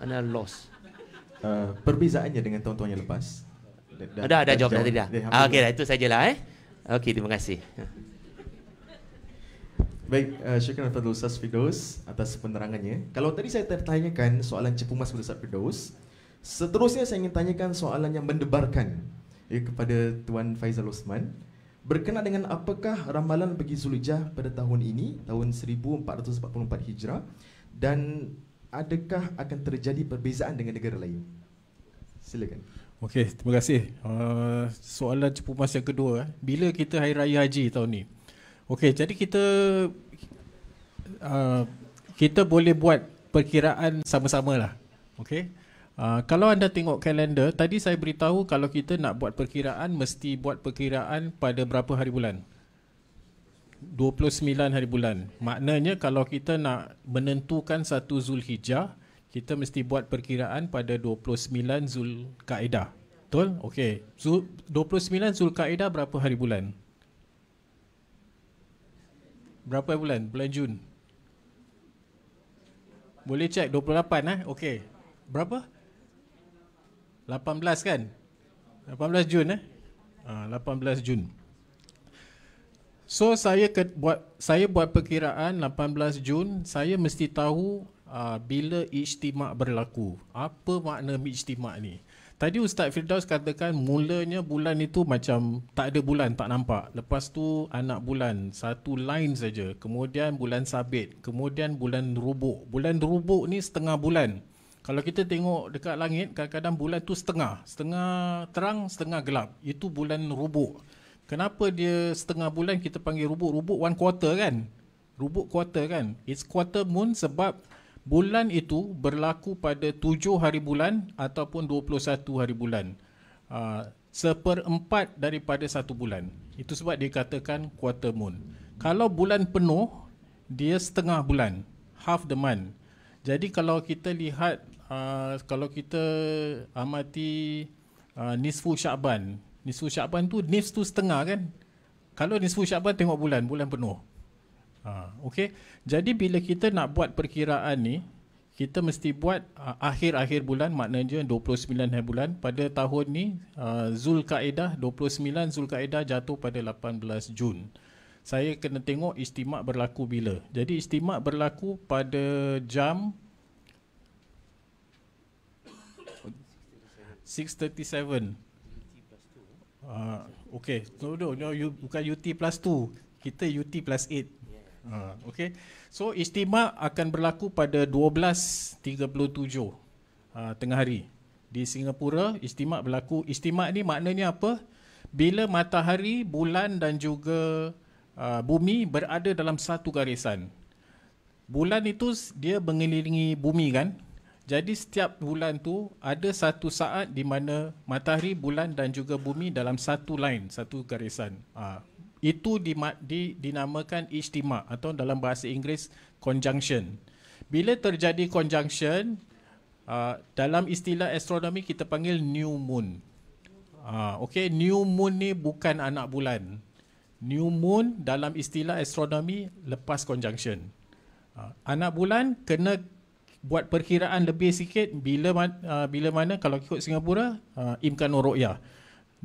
Speaker 3: Ana lost.
Speaker 1: Perbezaannya dengan tahun-tahun yang lepas.
Speaker 3: Dah jawab tadi dah. Okey dah, itu sajalah Okey, terima kasih.
Speaker 1: Baik, syukran kepada Ustaz Firdaus atas penerangannya. Kalau tadi saya tertanyakan soalan cepu mas kepada Ustaz Firdaus, seterusnya saya ingin tanyakan soalan yang mendebarkan kepada Tuan Faizal Osman berkenaan dengan apakah ramalan bagi Zulhijjah pada tahun ini, tahun 1444 Hijrah, dan adakah akan terjadi perbezaan dengan negara lain? Silakan.
Speaker 4: Okey, terima kasih. Soalan cepu mas yang kedua, bila kita Hari Raya Haji tahun ni? Okey, jadi kita boleh buat perkiraan sama-sama lah. Okey. Kalau anda tengok kalender, tadi saya beritahu kalau kita nak buat perkiraan, mesti buat perkiraan pada berapa hari bulan? 29 hari bulan. Maknanya kalau kita nak menentukan satu Zulhijjah, kita mesti buat perkiraan pada 29 Zulkaidah. Betul? Okey. 29 Zulkaidah berapa hari bulan? Berapa bulan? Bulan Jun. Boleh cek 28 Okey. Berapa? 18 kan? 18 Jun 18 Jun. So saya buat perkiraan 18 Jun, saya mesti tahu bila ijtimak berlaku. Apa makna ijtimak ni? Tadi Ustaz Firdaus katakan mulanya bulan itu macam tak ada bulan, tak nampak. Lepas tu anak bulan, satu line saja. Kemudian bulan sabit, kemudian bulan rubuk. Bulan rubuk ni setengah bulan. Kalau kita tengok dekat langit, kadang-kadang bulan tu setengah terang, setengah gelap. Itu bulan rubuk. Kenapa dia setengah bulan kita panggil rubuk? Rubuk 1/4 kan? Rubuk quarter kan? It's quarter moon sebab Bulan itu berlaku pada 7 hari bulan ataupun 21 hari bulan. 1/4 daripada satu bulan. Itu sebab dikatakan quarter moon. Kalau bulan penuh, dia setengah bulan, half the month. Jadi kalau kita lihat, kalau kita amati nisfu Sya'ban. Nisfu Sya'ban tu, nisf tu setengah kan. Kalau nisfu Sya'ban tengok bulan penuh. Okey. Jadi bila kita nak buat perkiraan ni, kita mesti buat akhir-akhir bulan, maknanya 29 hari bulan. Pada tahun ni Zulkaidah, 29 Zulkaidah jatuh pada 18 Jun. Saya kena tengok istimak berlaku bila. Jadi istimak berlaku pada jam 6:37. Okey, no, bukan UT plus 2. Kita UT plus 8. Okey. So istimak akan berlaku pada 12.37 tengah hari. Di Singapura istimak berlaku. Istimak ni maknanya apa? Bila matahari, bulan dan juga bumi berada dalam satu garisan. Bulan itu dia mengelilingi bumi kan? Jadi setiap bulan tu ada satu saat di mana matahari, bulan dan juga bumi dalam satu line, satu garisan. Itu dinamakan ijtima' atau dalam bahasa Inggeris conjunction. Bila terjadi conjunction, dalam istilah astronomi kita panggil new moon. Okey, new moon ni bukan anak bulan. New moon dalam istilah astronomi lepas conjunction. Anak bulan kena buat perkiraan lebih sikit bila mana kalau ikut Singapura, imkanur ru'yah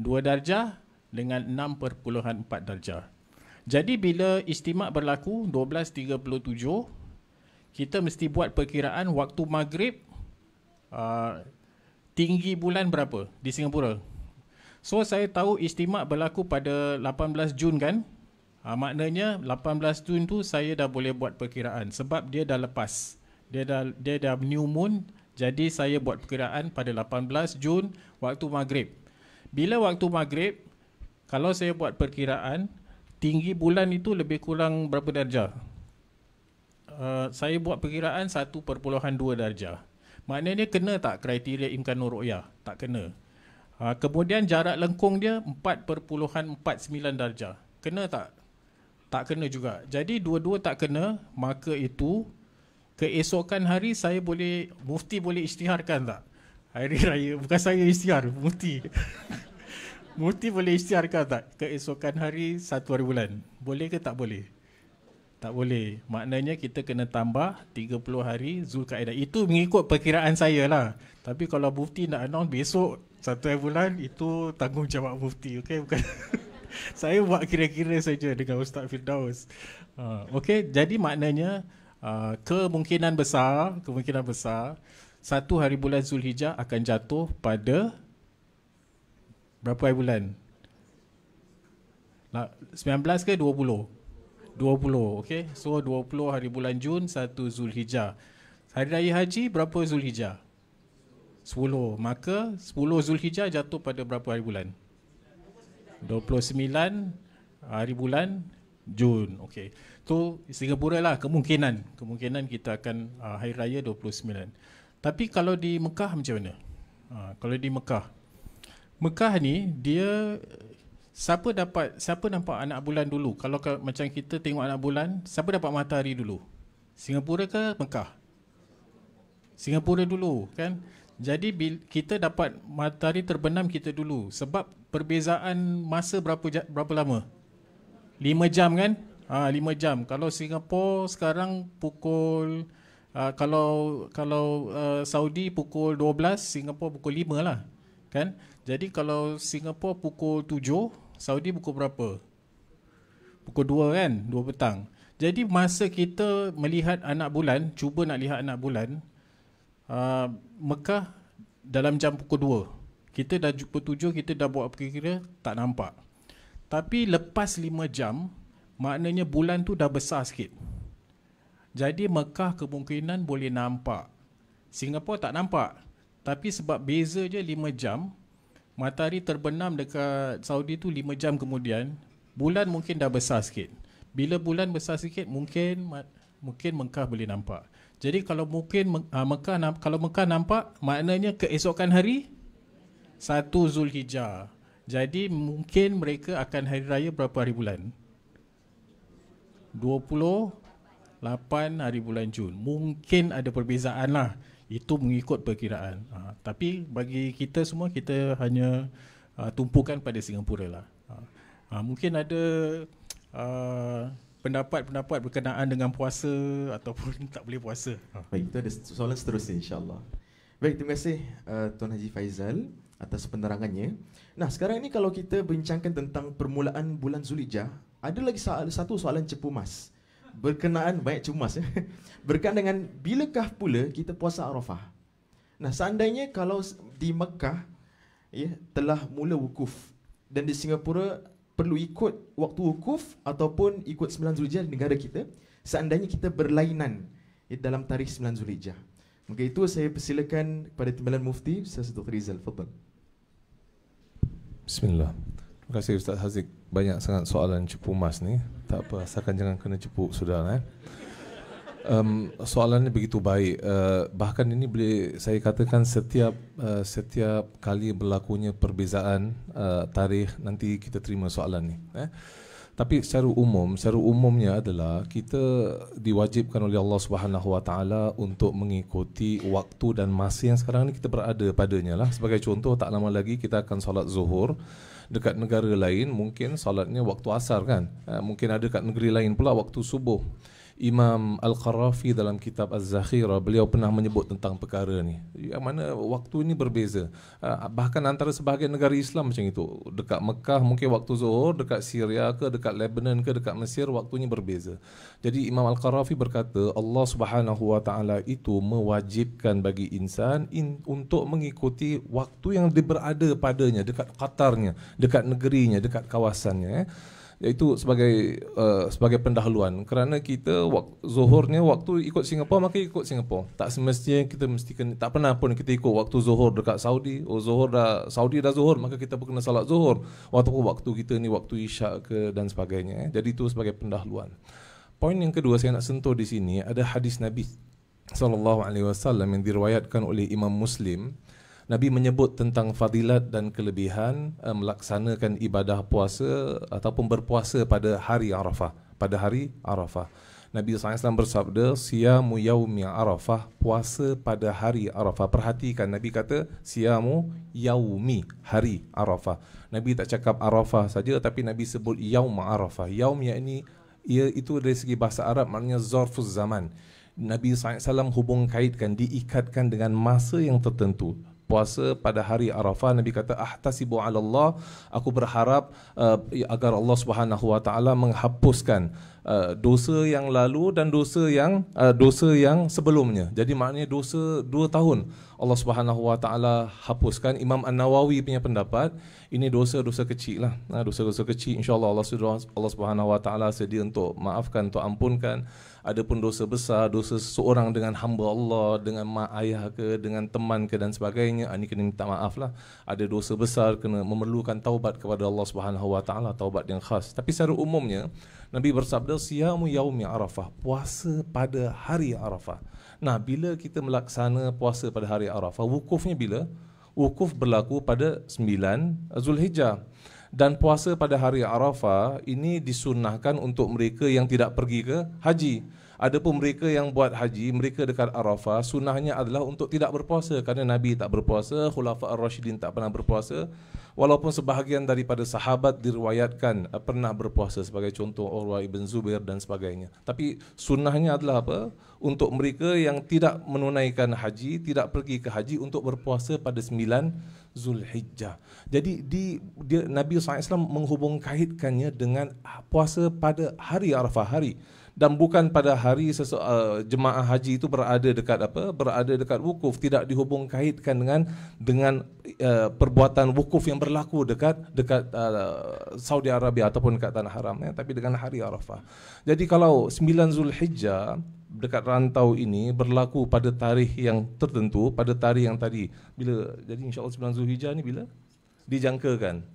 Speaker 4: 2 darjah dengan 6.4 darjah. Jadi bila istimak berlaku 12.37, kita mesti buat perkiraan waktu maghrib, tinggi bulan berapa di Singapura. So saya tahu istimak berlaku pada 18 Jun kan. Maknanya 18 Jun tu saya dah boleh buat perkiraan sebab dia dah lepas. Dia dah new moon. Jadi saya buat perkiraan pada 18 Jun waktu maghrib. Bila waktu maghrib, kalau saya buat perkiraan, tinggi bulan itu lebih kurang berapa darjah? Saya buat perkiraan 1.2 darjah. Maknanya kena tak kriteria imkanur ru'yah? Tak kena. Kemudian jarak lengkung dia 4.49 darjah. Kena tak? Tak kena juga. Jadi dua-dua tak kena, maka itu keesokan hari saya boleh, mufti boleh isytiharkan tak? Hari raya, bukan saya isytihar, mufti. Mufti boleh isytiharkan tak keesokan hari 1 hari bulan? Boleh ke tak boleh? Tak boleh. Maknanya kita kena tambah 30 hari Zulkaidah. Itu mengikut perkiraan saya lah. Tapi kalau mufti nak announce besok 1 hari bulan, itu tanggungjawab mufti. Okey, bukan. Saya buat kira-kira saja dengan Ustaz Firdaus. Okey, jadi maknanya kemungkinan besar 1 hari bulan Zulhijjah akan jatuh pada berapa hari bulan? 19 ke 20? 20, okey. So 20 hari bulan Jun, 1 Zulhijjah. Hari Raya Haji berapa Zulhijjah? 10. Maka 10 Zulhijjah jatuh pada berapa hari bulan? 29 hari bulan Jun. Okey. Tu Singapura lah kemungkinan kita akan hari raya 29. Tapi kalau di Mekah macam mana? Kalau di Mekah ni dia siapa nampak anak bulan dulu? Kalau macam kita tengok anak bulan, siapa dapat matahari dulu? Singapura ke Mekah? Singapura dulu kan? Jadi kita dapat matahari terbenam kita dulu. Sebab perbezaan masa berapa lama? 5 jam kan? 5 jam. Kalau Singapura sekarang pukul kalau Saudi pukul 12, Singapura pukul 5 lah. Kan? Jadi kalau Singapura pukul 7, Saudi pukul berapa? Pukul 2 kan? 2 petang. Jadi masa kita melihat anak bulan, cuba nak lihat anak bulan, Mekah dalam jam pukul 2. Kita dah pukul 7, kita dah buat kira-kira tak nampak. Tapi lepas 5 jam, maknanya bulan tu dah besar sikit. Jadi Mekah kemungkinan boleh nampak. Singapura tak nampak. Tapi sebab beza je 5 jam, matahari terbenam dekat Saudi tu 5 jam kemudian, bulan mungkin dah besar sikit. Bila bulan besar sikit, mungkin mungkin Mekah boleh nampak. Jadi kalau mungkin kalau Mekah nampak, maknanya keesokan hari 1 Zulhijjah. Jadi mungkin mereka akan hari raya berapa hari bulan? 28 hari bulan Jun. Mungkin ada perbezaan lah. Itu mengikut perkiraan. Tapi bagi kita semua, kita hanya tumpukan pada Singapura lah. Mungkin ada pendapat-pendapat berkenaan dengan puasa ataupun tak boleh puasa.
Speaker 1: Baik, itu ada soalan seterusnya insyaAllah. Baik, terima kasih Tuan Haji Faizal atas penerangannya. Nah, sekarang ini kalau kita bincangkan tentang permulaan bulan Zulhijjah, ada lagi satu soalan cepu mas berkenaan, banyak cemas ya, berkenaan dengan bilakah pula kita puasa Arafah. Nah, seandainya kalau di Mekah ya, telah mula wukuf dan di Singapura perlu ikut waktu wukuf ataupun ikut 9 Zulhijjah di negara kita, seandainya kita berlainan ya, dalam tarikh 9 Zulhijjah. Maka itu saya persilakan kepada Timbalan Mufti Ustaz Dr. Rizal. Fadhal.
Speaker 2: Bismillah. Terima kasih Ustaz Haziq. Banyak sangat soalan cepu mas ni. Tak apa, asalkan jangan kena cepu sudah. Soalannya begitu baik. Bahkan ini boleh saya katakan setiap kali berlakunya perbezaan tarikh, nanti kita terima soalan ni. Tapi secara umumnya adalah kita diwajibkan oleh Allah Subhanahu Wa Taala untuk mengikuti waktu dan masa yang sekarang ni kita berada padanya lah. Sebagai contoh, tak lama lagi kita akan solat zuhur. Dekat negara lain mungkin solatnya waktu asar kan. Mungkin ada dekat negeri lain pula waktu subuh. Imam Al-Qarafi dalam kitab Az-Zakhirah, beliau pernah menyebut tentang perkara ni, yang mana waktu ini berbeza. Bahkan antara sebahagian negara Islam macam itu. Dekat Mekah mungkin waktu zuhur, dekat Syria ke, dekat Lebanon ke, dekat Mesir waktunya berbeza. Jadi Imam Al-Qarafi berkata, Allah Subhanahu Wa Taala itu mewajibkan bagi insan untuk mengikuti waktu yang dia berada padanya, dekat qatarnya, dekat negerinya, dekat kawasannya. Iaitu sebagai pendahuluan. Kerana kita zuhurnya waktu ikut Singapura, maka ikut Singapura. Tak semestinya kita tak pernah pun kita ikut waktu zuhur dekat Saudi. Saudi dah zuhur, maka kita pun kena salat zuhur. Waktu kita ni waktu isyak ke dan sebagainya. Jadi itu sebagai pendahuluan. Poin yang kedua saya nak sentuh di sini, ada hadis Nabi SAW yang diriwayatkan oleh Imam Muslim. Nabi menyebut tentang fadilat dan kelebihan melaksanakan ibadah puasa ataupun berpuasa pada hari Arafah. Pada hari Arafah, Nabi SAW bersabda, siyamu yaumi Arafah, puasa pada hari Arafah. Perhatikan, Nabi kata siyamu yaumi, hari Arafah. Nabi tak cakap Arafah saja, tapi Nabi sebut yaum Arafah. Yaum yakni itu dari segi bahasa Arab maknanya zarfuz zaman. Nabi SAW hubung kaitkan, diikatkan dengan masa yang tertentu. Puasa pada hari Arafah, Nabi kata ahtasibu ala Allah, aku berharap agar Allah Subhanahu Wa Taala menghapuskan dosa yang lalu dan dosa yang sebelumnya. Jadi maknanya dosa 2 tahun Allah Subhanahu Wa Taala hapuskan. Imam An-Nawawi punya pendapat, ini dosa-dosa kecil lah. Dosa-dosa kecil, insya-Allah Allah Subhanahu Wa Taala sedia untuk maafkan, untuk ampunkan. Adapun dosa besar, dosa seseorang dengan hamba Allah, dengan mak ayah ke, dengan teman ke dan sebagainya, ini kena minta maaf lah. Ada dosa besar, kena memerlukan taubat kepada Allah Subhanahu Wa Taala, taubat yang khas. Tapi secara umumnya Nabi bersabda siyamu yaumi Arafah, puasa pada hari Arafah. Nah, bila kita melaksana puasa pada hari Arafah, wukufnya bila? Wukuf berlaku pada 9 Zulhijjah. Dan puasa pada hari Arafah ini disunnahkan untuk mereka yang tidak pergi ke haji. Adapun mereka yang buat haji, mereka dekat Arafah, sunnahnya adalah untuk tidak berpuasa. Kerana Nabi tak berpuasa, Khulafa ar-Rashidin tak pernah berpuasa. Walaupun sebahagian daripada sahabat diriwayatkan pernah berpuasa, sebagai contoh Urwah ibn Zubair dan sebagainya. Tapi sunnahnya adalah apa? Untuk mereka yang tidak menunaikan haji, tidak pergi ke haji, untuk berpuasa pada 9 Zulhijjah. Jadi Nabi SAW menghubung kaitkannya dengan puasa pada hari Arafah, hari. Dan bukan pada hari jemaah haji itu berada dekat apa? Berada dekat wukuf, tidak dihubung kaitkan dengan perbuatan wukuf yang berlaku dekat Saudi Arabia ataupun dekat tanah haram, tapi dengan hari Arafah. Jadi kalau 9 Zulhijjah dekat rantau ini berlaku pada tarikh yang tertentu, pada tarikh yang tadi, bila, jadi insya-Allah 9 Zulhijjah ni bila dijangkakan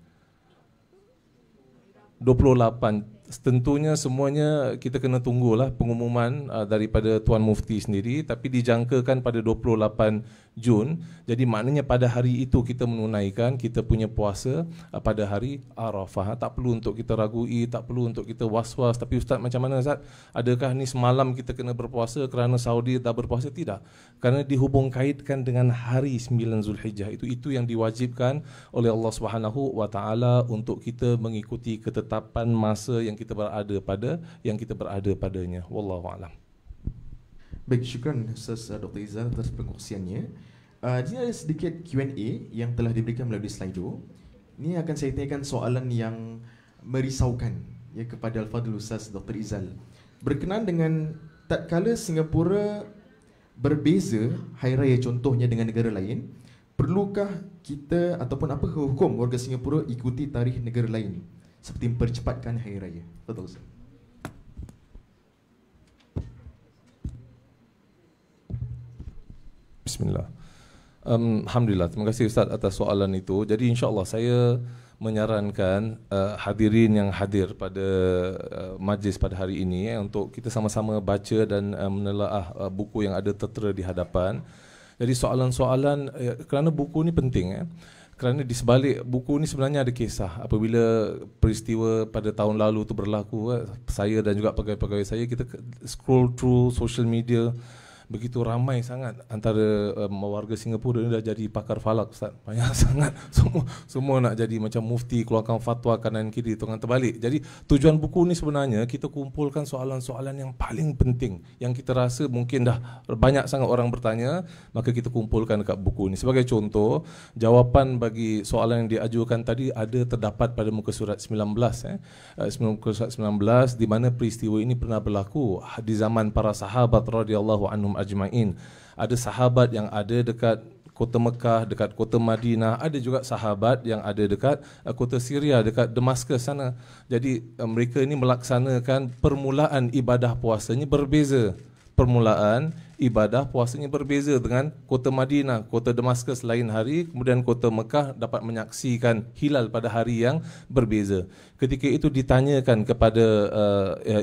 Speaker 2: 28 tentunya semuanya kita kena tunggulah pengumuman daripada Tuan Mufti sendiri, tapi dijangkakan pada 28 Jun. Jadi maknanya pada hari itu kita menunaikan kita punya puasa pada hari Arafah. Tak perlu untuk kita ragui, tak perlu untuk kita was-was. Tapi Ustaz, macam mana Ustaz? Adakah ni semalam kita kena berpuasa kerana Saudi tak berpuasa? Tidak. Kerana dihubung kaitkan dengan hari 9 Zulhijjah. Itu yang diwajibkan oleh Allah Subhanahu wa taala untuk kita mengikuti ketetapan masa yang kita berada padanya. Wallahu a'lam.
Speaker 1: Baik, syukran Ustaz Dr. Izal atas perkongsiannya. Di sini ada sedikit Q&A yang telah diberikan melalui Slido. Ini akan saya tanyakan soalan yang merisaukan ya kepada Al-Fadhil Ustaz Dr. Izal. Berkenaan dengan tatkala Singapura berbeza hari raya contohnya dengan negara lain, perlukah kita ataupun apa hukum warga Singapura ikuti tarikh negara lain seperti mempercepatkan hari raya? Betul Ustaz.
Speaker 2: Bismillah. Alhamdulillah, terima kasih Ustaz atas soalan itu. Jadi insya-Allah saya menyarankan hadirin yang hadir pada majlis pada hari ini untuk kita sama-sama baca dan menelaah buku yang ada tertera di hadapan. Jadi soalan-soalan kerana buku ni penting kerana di sebalik buku ni sebenarnya ada kisah. Apabila peristiwa pada tahun lalu tu berlaku, saya dan juga pegawai-pegawai saya kita scroll through social media, begitu ramai sangat antara warga Singapura ni dah jadi pakar falak Ustaz. Banyak sangat semua nak jadi macam mufti, keluarkan fatwa kanan kiri tengah terbalik. Jadi tujuan buku ni sebenarnya kita kumpulkan soalan-soalan yang paling penting yang kita rasa mungkin dah banyak sangat orang bertanya, maka kita kumpulkan dekat buku ni. Sebagai contoh, jawapan bagi soalan yang diajukan tadi ada terdapat pada muka surat 19 muka surat 19 di mana peristiwa ini pernah berlaku di zaman para sahabat radhiyallahu anhum ajma'in. Ada sahabat yang ada dekat kota Mekah, dekat kota Madinah, ada juga sahabat yang ada dekat kota Syria, dekat Damaskus sana. Jadi mereka ini melaksanakan permulaan ibadah puasanya berbeza. Permulaan ibadah puasanya berbeza dengan kota Madinah, kota Damaskus lain hari, kemudian kota Mekah dapat menyaksikan hilal pada hari yang berbeza. Ketika itu ditanyakan kepada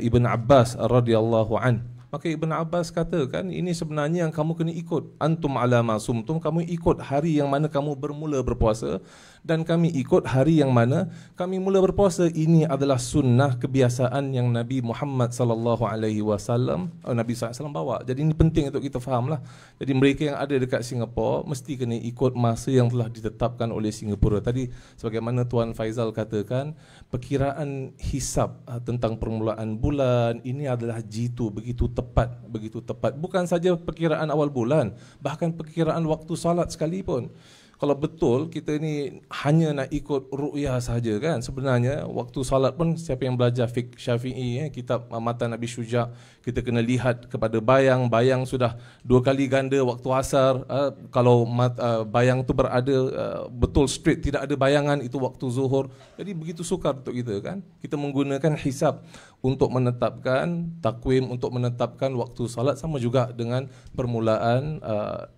Speaker 2: Ibn Abbas radhiyallahu an, maka Ibn Abbas katakan, ini sebenarnya yang kamu kena ikut. Antum ala ma sumtum, kamu ikut hari yang mana kamu bermula berpuasa, dan kami ikut hari yang mana kami mula berpuasa. Ini adalah sunnah kebiasaan yang Nabi Muhammad sallallahu alaihi wasallam Nabi SAW bawa. Jadi ini penting untuk kita fahamlah. Jadi mereka yang ada dekat Singapura mesti kena ikut masa yang telah ditetapkan oleh Singapura. Tadi sebagaimana Tuan Faizal katakan, perkiraan hisab tentang permulaan bulan ini adalah jitu, begitu tepat. Bukan saja perkiraan awal bulan, bahkan perkiraan waktu salat sekalipun. Kalau betul kita ni hanya nak ikut ru'yah sahaja kan, sebenarnya waktu salat pun siapa yang belajar fiqh Syafi'i kitab Matan Nabi Syuja', kita kena lihat kepada bayang sudah 2 kali ganda waktu asar. Kalau bayang tu berada betul straight, tidak ada bayangan, itu waktu zuhur. Jadi begitu sukar untuk kita kan. Kita menggunakan hisab untuk menetapkan takwim, untuk menetapkan waktu salat, sama juga dengan permulaan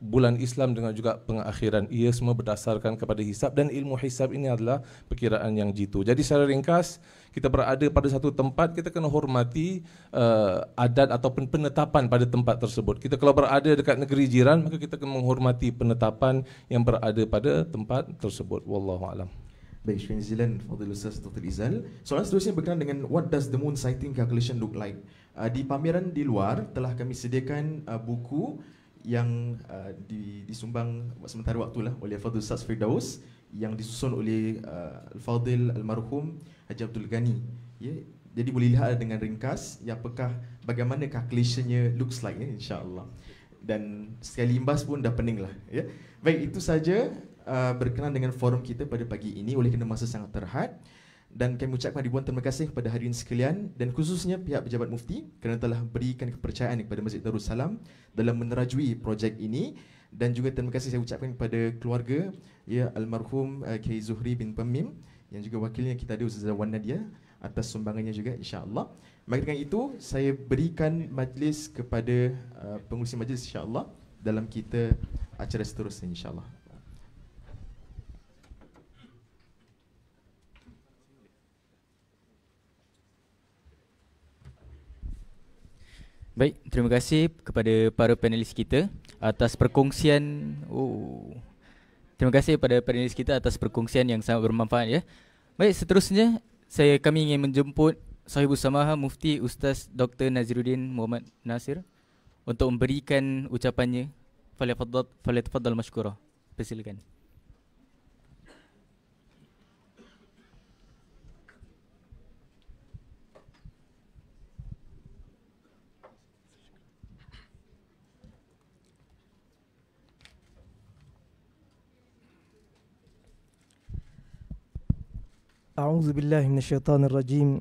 Speaker 2: bulan Islam dengan juga pengakhiran. Ia semua berdasarkan kepada hisab, dan ilmu hisab ini adalah perkiraan yang jitu. Jadi secara ringkas, kita berada pada satu tempat, kita kena hormati adat ataupun penetapan pada tempat tersebut. Kita kalau berada dekat negeri jiran, maka kita kena menghormati penetapan yang berada pada tempat tersebut. Wallahu a'lam.
Speaker 1: Baik, syukran jazilan Fadhil Ustaz Dr. Izal. Soalan seterusnya berkenaan dengan what does the moon sighting calculation look like? Di pameran di luar telah kami sediakan buku yang disumbang sementara waktulah oleh Fadhil Ustaz Firdaus, yang disusun oleh Al-Fadhil Almarhum Haji Abdul Ghani. Ya, jadi boleh lihat dengan ringkas bagaimana calculationnya looks like insya-Allah. Dan sekali imbas pun dah pening lah ya. Baik, itu saja berkenaan dengan forum kita pada pagi ini. Oleh kerana masa sangat terhad, dan kami ucapkan ribuan terima kasih kepada hadirin sekalian, dan khususnya pihak pejabat mufti kerana telah berikan kepercayaan kepada Masjid Darussalam dalam menerajui projek ini. Dan juga terima kasih saya ucapkan kepada keluarga ya almarhum Kiai Zuhri bin Pemim, yang juga wakilnya kita ada Ustazah Wan Nadia, atas sumbangannya juga insya-Allah. Maka dengan itu saya berikan majlis kepada pengurusi majlis insya-Allah dalam kita acara seterusnya insya-Allah.
Speaker 5: Baik, terima kasih kepada para panelis kita atas perkongsian. Terima kasih kepada panelis kita atas perkongsian yang sangat bermanfaat ya. Baik, seterusnya kami ingin menjemput Sahibus Samaha Mufti Ustaz Dr. Naziruddin Muhammad Nasir untuk memberikan ucapannya. Falyatafaddal mashkura. Persilakan.
Speaker 6: أعوذ بالله من الشيطان الرجيم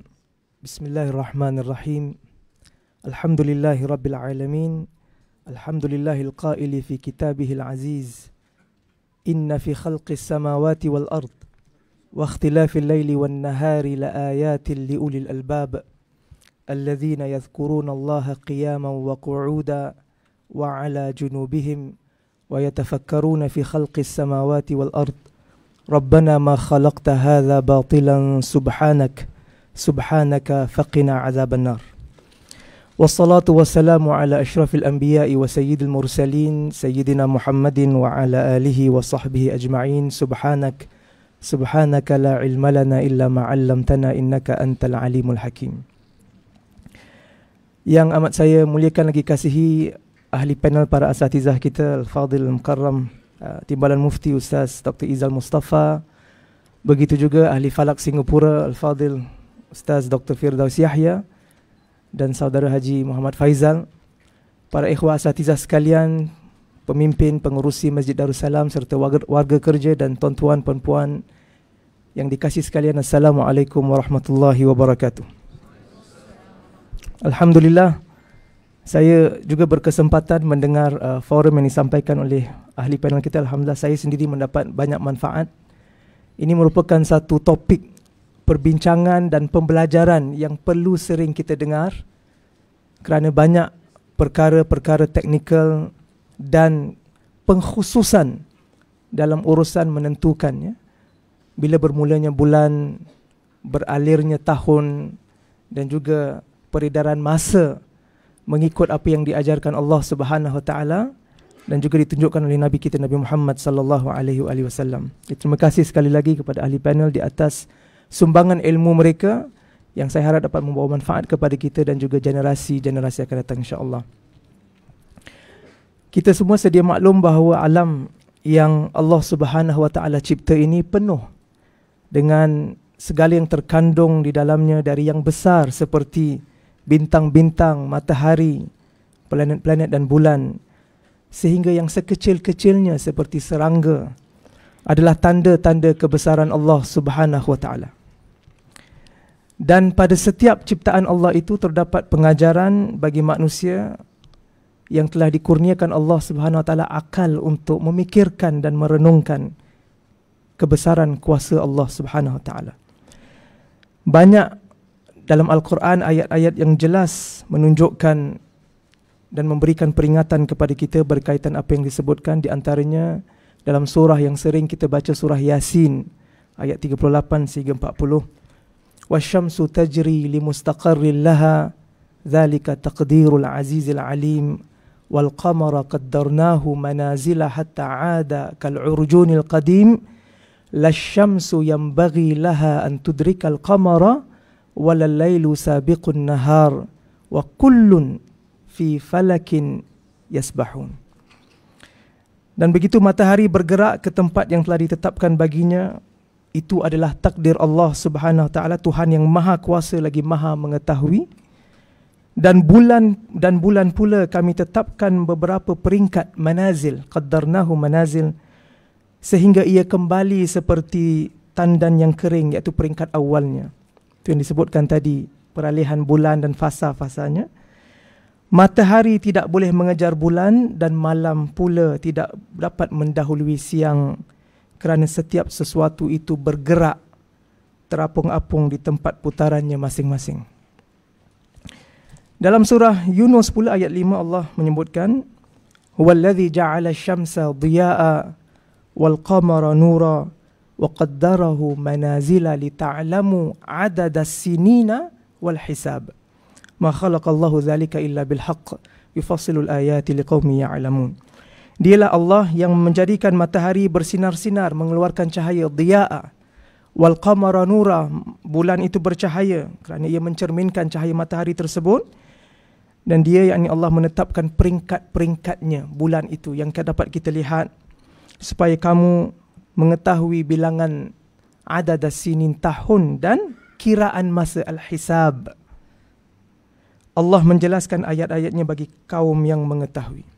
Speaker 6: بسم الله الرحمن الرحيم الحمد لله رب العالمين الحمد لله القائل في كتابه العزيز إن في خلق السماوات والأرض واختلاف الليل والنهار لآيات لأولي الألباب الذين يذكرون الله قياما وقعودا وعلى جنوبهم ويتفكرون في خلق السماوات والأرض ربنا ما خلقت هذا باطلا سبحانك فقنا عذاب النار والصلاة والسلام على أشرف الأنبياء وسيد المرسلين سيدنا محمد وعلى آله وصحبه أجمعين سبحانك لا علم لنا إلا ما علمتنا إنك أنت العليم الحكيم. Yang amat saya muliakan lagi kasihi ahli panel para asatizah kita Al-Fadhil Al-Mukarram Timbalan Mufti Ustaz Dr. Izal Mustafa, begitu juga ahli falak Singapura Al-Fadhil Ustaz Dr. Firdaus Yahya dan saudara Haji Muhammad Faizal, para ikhwah asatizah sekalian, pemimpin pengurusi Masjid Darussalam serta warga kerja dan tuan-tuan puan-puan yang dikasihi sekalian, Assalamualaikum warahmatullahi wabarakatuh. Alhamdulillah, saya juga berkesempatan mendengar forum yang disampaikan oleh ahli panel kita. Alhamdulillah, saya sendiri mendapat banyak manfaat. Ini merupakan satu topik perbincangan dan pembelajaran yang perlu sering kita dengar kerana banyak perkara-perkara teknikal dan pengkhususan dalam urusan menentukan bila bermulanya bulan, beralirnya tahun dan juga peredaran masa mengikut apa yang diajarkan Allah Subhanahu Wa Taala dan juga ditunjukkan oleh Nabi kita Nabi Muhammad sallallahu alaihi wasallam. Terima kasih sekali lagi kepada ahli panel di atas sumbangan ilmu mereka yang saya harap dapat membawa manfaat kepada kita dan juga generasi-generasi akan datang insya-Allah. Kita semua sedia maklum bahawa alam yang Allah Subhanahu Wa Taala cipta ini penuh dengan segala yang terkandung di dalamnya, dari yang besar seperti bintang-bintang, matahari, planet-planet dan bulan, sehingga yang sekecil-kecilnya seperti serangga adalah tanda-tanda kebesaran Allah Subhanahu Wa Taala. Dan pada setiap ciptaan Allah itu terdapat pengajaran bagi manusia yang telah dikurniakan Allah Subhanahu Wa Taala akal untuk memikirkan dan merenungkan kebesaran kuasa Allah Subhanahu Wa Taala. Banyak dalam Al-Quran ayat-ayat yang jelas menunjukkan dan memberikan peringatan kepada kita berkaitan apa yang disebutkan, di antaranya dalam surah yang sering kita baca, surah Yasin ayat 38 sehingga 40. Wasyamsu tajri limustaqarrin laha dzalika taqdirul azizil alim wal qamara qaddarnahu manazila hatta 'ada kal 'urjunil qadim lasyamsu yanbaghi laha an tudrikal qamara walal lailu sabiqun nahar wa kullun fi falakin yasbahun. Dan begitu matahari bergerak ke tempat yang telah ditetapkan baginya, itu adalah takdir Allah Subhanahu Wa Taala, Tuhan yang maha kuasa lagi maha mengetahui. Dan bulan pula kami tetapkan beberapa peringkat manazil, qaddarnahu manazil, sehingga ia kembali seperti tandan yang kering, iaitu peringkat awalnya. Itu yang disebutkan tadi, peralihan bulan dan fasa-fasanya. Matahari tidak boleh mengejar bulan dan malam pula tidak dapat mendahului siang, kerana setiap sesuatu itu bergerak terapung-apung di tempat putarannya masing-masing. Dalam surah Yunus pula ayat 5 Allah menyebutkan, huwallazi ja'ala asy-syamsa dhiya'a wal qamara nura wa qaddarahu manazila lita'lamu 'adada as-sinina wal hisab Ma khalaqallahu dzalika illa bil haqq yufassilul ayati liqaumin ya'lamun. Dialah Allah yang menjadikan matahari bersinar-sinar, mengeluarkan cahaya dhiya'a, wal qamara nura, bulan itu bercahaya kerana ia mencerminkan cahaya matahari tersebut. Dan dia, yakni Allah, menetapkan peringkat-peringkatnya bulan itu yang dapat kita lihat supaya kamu mengetahui bilangan adad sinin tahun dan kiraan masa al-hisab. Allah menjelaskan ayat-ayatnya bagi kaum yang mengetahui.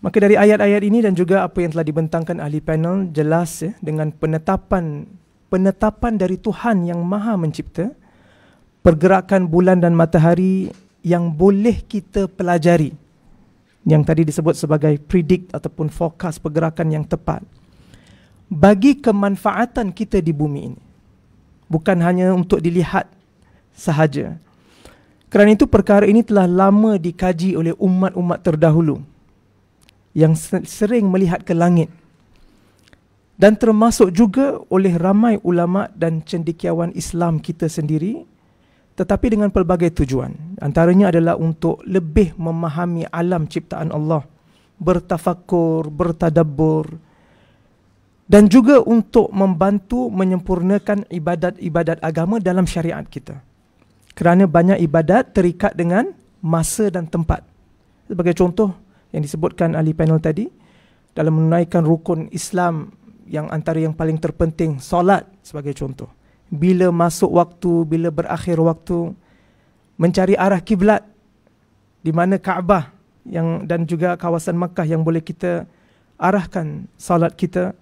Speaker 6: Maka dari ayat-ayat ini dan juga apa yang telah dibentangkan ahli panel jelas dengan penetapan dari Tuhan yang Maha Mencipta, pergerakan bulan dan matahari yang boleh kita pelajari, yang tadi disebut sebagai predict ataupun forecast pergerakan yang tepat bagi kemanfaatan kita di bumi ini, bukan hanya untuk dilihat sahaja. Kerana itu perkara ini telah lama dikaji oleh umat-umat terdahulu yang sering melihat ke langit, dan termasuk juga oleh ramai ulama dan cendekiawan Islam kita sendiri, tetapi dengan pelbagai tujuan. Antaranya adalah untuk lebih memahami alam ciptaan Allah, bertafakur, bertadabbur, dan juga untuk membantu menyempurnakan ibadat-ibadat agama dalam syariat kita. Kerana banyak ibadat terikat dengan masa dan tempat. Sebagai contoh yang disebutkan ahli panel tadi, dalam menunaikan rukun Islam yang antara yang paling terpenting, solat sebagai contoh. Bila masuk waktu, bila berakhir waktu, mencari arah kiblat, di mana Kaabah dan juga kawasan Makkah yang boleh kita arahkan salat kita,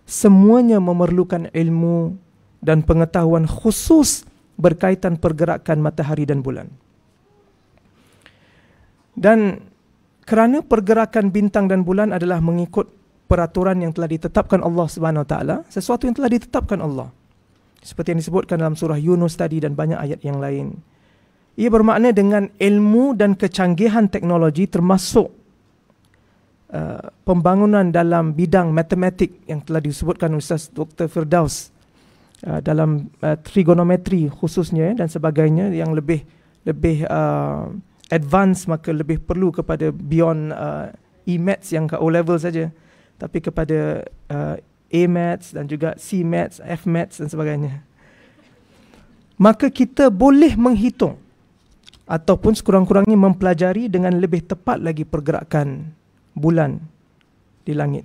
Speaker 6: semuanya memerlukan ilmu dan pengetahuan khusus berkaitan pergerakan matahari dan bulan. Dan kerana pergerakan bintang dan bulan adalah mengikut peraturan yang telah ditetapkan Allah Subhanahu Wa Taala, sesuatu yang telah ditetapkan Allah, seperti yang disebutkan dalam surah Yunus tadi dan banyak ayat yang lain. Ia bermakna dengan ilmu dan kecanggihan teknologi, termasuk pembangunan dalam bidang matematik yang telah disebutkan Ustaz Dr. Firdaus dalam trigonometri khususnya dan sebagainya, yang lebih advance, maka lebih perlu kepada beyond E-Maths yang ke O-level saja, tapi kepada A-Maths dan juga C-Maths, F-Maths dan sebagainya. Maka kita boleh menghitung ataupun sekurang-kurangnya mempelajari dengan lebih tepat lagi pergerakan bulan di langit.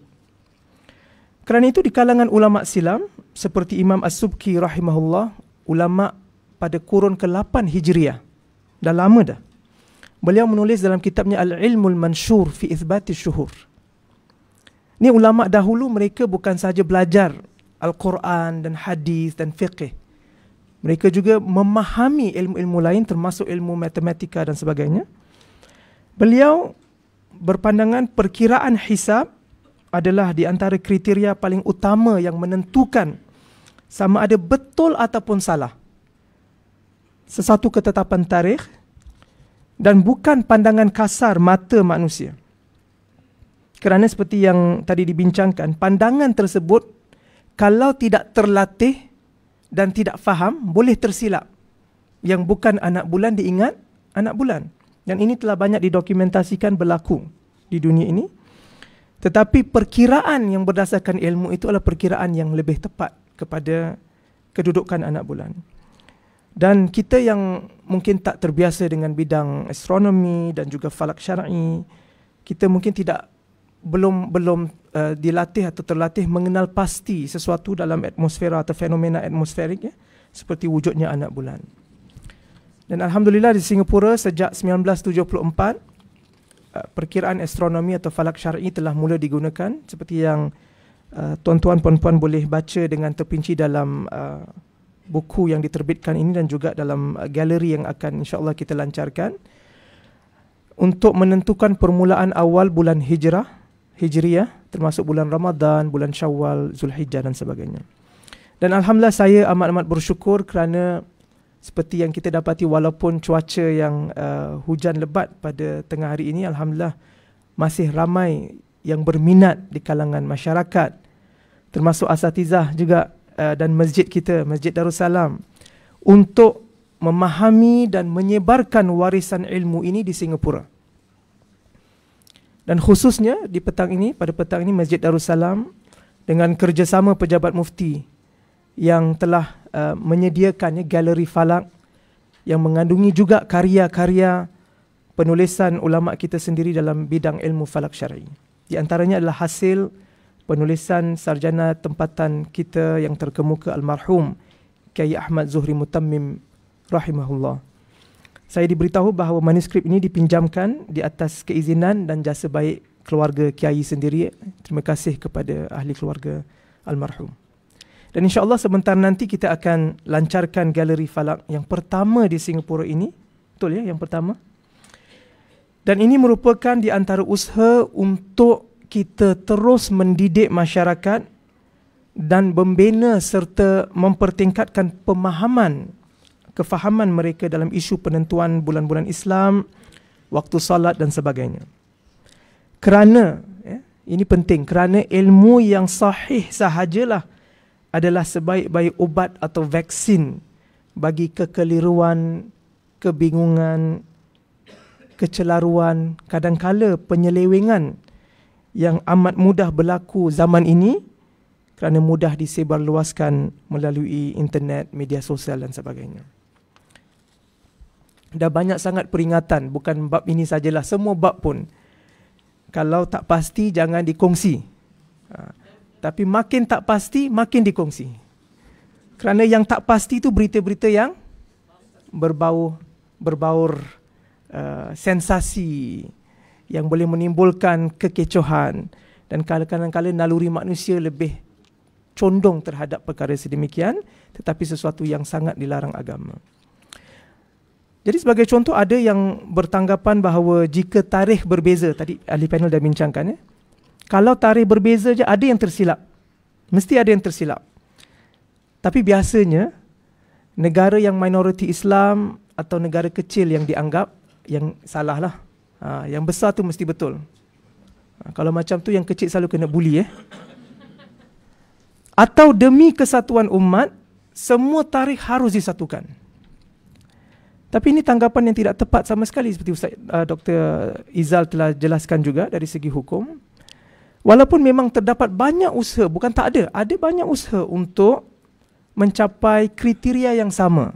Speaker 6: Kerana itu di kalangan ulama silam seperti Imam As-Subki rahimahullah, ulama pada kurun ke-8 Hijriah, dah lama dah, beliau menulis dalam kitabnya Al-Ilmul Mansyur fi Itsbatis Syuhur. Ini ulama dahulu, mereka bukan sahaja belajar Al-Quran dan hadis dan fiqh, mereka juga memahami ilmu-ilmu lain termasuk ilmu matematika dan sebagainya. Beliau berpandangan perkiraan hisab adalah di antara kriteria paling utama yang menentukan sama ada betul ataupun salah sesuatu ketetapan tarikh, dan bukan pandangan kasar mata manusia. Kerana seperti yang tadi dibincangkan, pandangan tersebut kalau tidak terlatih dan tidak faham, boleh tersilap. Yang bukan anak bulan diingat anak bulan. Dan ini telah banyak didokumentasikan berlaku di dunia ini. Tetapi perkiraan yang berdasarkan ilmu itu adalah perkiraan yang lebih tepat kepada kedudukan anak bulan. Dan kita yang mungkin tak terbiasa dengan bidang astronomi dan juga falak syar'i, kita mungkin belum dilatih atau terlatih mengenal pasti sesuatu dalam atmosfera atau fenomena atmosferik, ya, seperti wujudnya anak bulan. Dan alhamdulillah di Singapura sejak 1974 perkiraan astronomi atau falak syar'i telah mula digunakan, seperti yang tuan-tuan puan-puan boleh baca dengan terpinci dalam buku yang diterbitkan ini dan juga dalam galeri yang akan insya-Allah kita lancarkan, untuk menentukan permulaan awal bulan Hijriah, termasuk bulan Ramadan, bulan Syawal, Zulhijjah dan sebagainya. Dan alhamdulillah saya amat-amat bersyukur kerana seperti yang kita dapati, walaupun cuaca yang hujan lebat pada tengah hari ini, alhamdulillah masih ramai yang berminat di kalangan masyarakat, termasuk asatizah juga dan masjid kita, Masjid Darussalam, untuk memahami dan menyebarkan warisan ilmu ini di Singapura. Dan khususnya di pada petang ini Masjid Darussalam dengan kerjasama pejabat mufti yang telah menyediakan galeri falak yang mengandungi juga karya-karya penulisan ulama kita sendiri dalam bidang ilmu falak syar'i. Di antaranya adalah hasil penulisan sarjana tempatan kita yang terkemuka almarhum Kiai Ahmad Zuhri Mutammim rahimahullah. Saya diberitahu bahawa manuskrip ini dipinjamkan di atas keizinan dan jasa baik keluarga Kiai sendiri. Terima kasih kepada ahli keluarga almarhum. Dan insya-Allah sebentar nanti kita akan lancarkan galeri falak yang pertama di Singapura ini. Betul ya, yang pertama. Dan ini merupakan di antara usaha untuk kita terus mendidik masyarakat dan membina serta mempertingkatkan kefahaman mereka dalam isu penentuan bulan-bulan Islam, waktu salat dan sebagainya. Kerana, ini penting, kerana ilmu yang sahih sahajalah adalah sebaik-baik ubat atau vaksin bagi kekeliruan, kebingungan, kecelaruan, kadangkala penyelewengan yang amat mudah berlaku zaman ini kerana mudah disebarluaskan melalui internet, media sosial dan sebagainya. Dah banyak sangat peringatan, bukan bab ini sajalah, semua bab pun. Kalau tak pasti jangan dikongsi. Tapi makin tak pasti, makin dikongsi. Kerana yang tak pasti itu berita-berita yang berbaur sensasi, yang boleh menimbulkan kekecohan, dan kadang-kadang naluri manusia lebih condong terhadap perkara sedemikian, tetapi sesuatu yang sangat dilarang agama. Jadi sebagai contoh, ada yang bertanggapan bahawa jika tarikh berbeza, tadi ahli panel dah bincangkan, kalau tarikh berbeza je ada yang tersilap. Mesti ada yang tersilap. Tapi biasanya negara yang minoriti Islam atau negara kecil yang dianggap yang salah lah. Yang besar tu mesti betul. Kalau macam tu yang kecil selalu kena bully. Atau demi kesatuan umat, semua tarikh harus disatukan. Tapi ini tanggapan yang tidak tepat sama sekali, seperti Ustaz Dr. Izal telah jelaskan juga dari segi hukum. Walaupun memang terdapat banyak usaha, bukan tak ada banyak usaha untuk mencapai kriteria yang sama.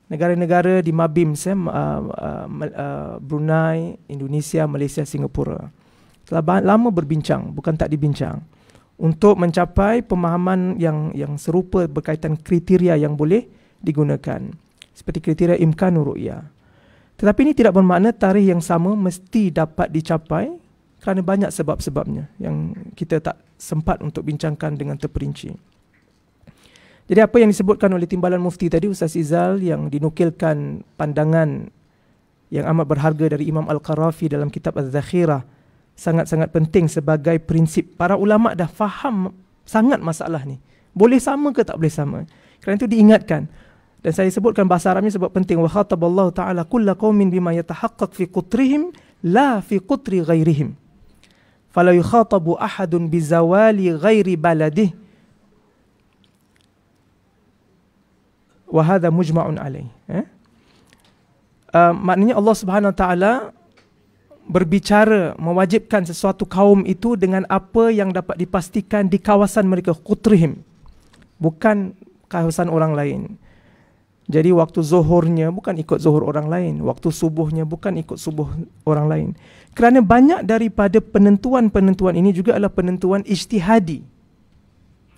Speaker 6: Negara-negara di MABIM, Brunei, Indonesia, Malaysia, Singapura telah lama berbincang, bukan tak dibincang, untuk mencapai pemahaman yang serupa berkaitan kriteria yang boleh digunakan, seperti kriteria imkanur ru'yah. Tetapi ini tidak bermakna tarikh yang sama mesti dapat dicapai, kerana banyak sebab-sebabnya yang kita tak sempat untuk bincangkan dengan terperinci. Jadi apa yang disebutkan oleh Timbalan Mufti tadi, Ustaz Izal, yang dinukilkan pandangan yang amat berharga dari Imam Al-Qarafi dalam kitab Az-Zakhirah, sangat-sangat penting sebagai prinsip. Para ulama dah faham sangat masalah ni. Boleh sama ke tak boleh sama. Kerana itu diingatkan. Dan saya sebutkan bahasa Arabnya sebab penting. Wa khataballahu ta'ala kulla qaumin bima yatahaqqaq fi qutrihim la fi qutri ghairihim. Fala yukhatabu ahadun bizawali ghairi baladih. Wa hadha mujma'un alaih. Maknanya Allah Subhanahu Wa Taala berbicara mewajibkan sesuatu kaum itu dengan apa yang dapat dipastikan di kawasan mereka, qutrihim, bukan kawasan orang lain. Jadi waktu zuhurnya bukan ikut zuhur orang lain, waktu subuhnya bukan ikut subuh orang lain. Kerana banyak daripada penentuan-penentuan ini juga adalah penentuan ijtihadi.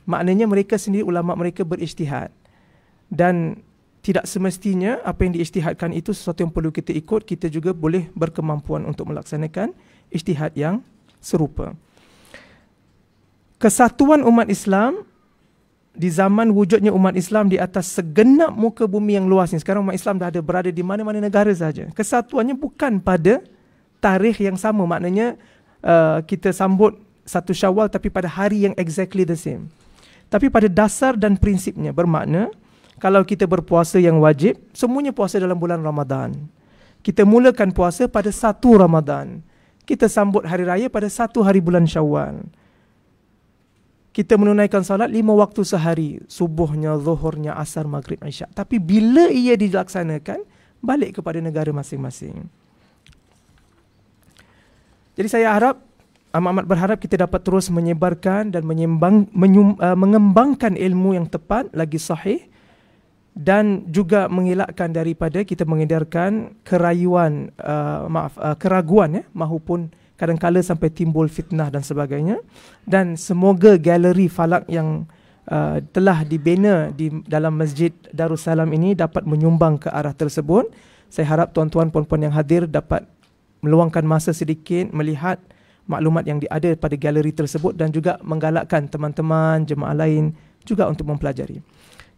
Speaker 6: Maknanya mereka sendiri, ulama mereka berijtihad. Dan tidak semestinya apa yang diijtihadkan itu sesuatu yang perlu kita ikut. Kita juga boleh berkemampuan untuk melaksanakan ijtihad yang serupa. Kesatuan umat Islam di zaman wujudnya umat Islam di atas segenap muka bumi yang luas ni. Sekarang umat Islam dah ada berada di mana-mana negara saja. Kesatuannya bukan pada tarikh yang sama. Maknanya kita sambut 1 Syawal tapi pada hari yang exactly the same. Tapi pada dasar dan prinsipnya bermakna, kalau kita berpuasa yang wajib, semuanya puasa dalam bulan Ramadan. Kita mulakan puasa pada 1 Ramadan. Kita sambut hari raya pada 1 hari bulan Syawal. kita menunaikan salat 5 waktu sehari, subuhnya, zuhurnya, asar, maghrib, isyak. Tapi bila ia dilaksanakan, balik kepada negara masing-masing. Jadi saya harap, amat berharap kita dapat terus menyebarkan dan mengembangkan ilmu yang tepat lagi sahih, dan juga mengelakkan daripada kita mengedarkan keraguan maupun kadang-kala sampai timbul fitnah dan sebagainya. Dan semoga galeri falak yang telah dibina di dalam Masjid Darussalam ini dapat menyumbang ke arah tersebut. Saya harap tuan-tuan puan-puan yang hadir dapat meluangkan masa sedikit melihat maklumat yang ada pada galeri tersebut dan juga menggalakkan teman-teman jemaah lain juga untuk mempelajari.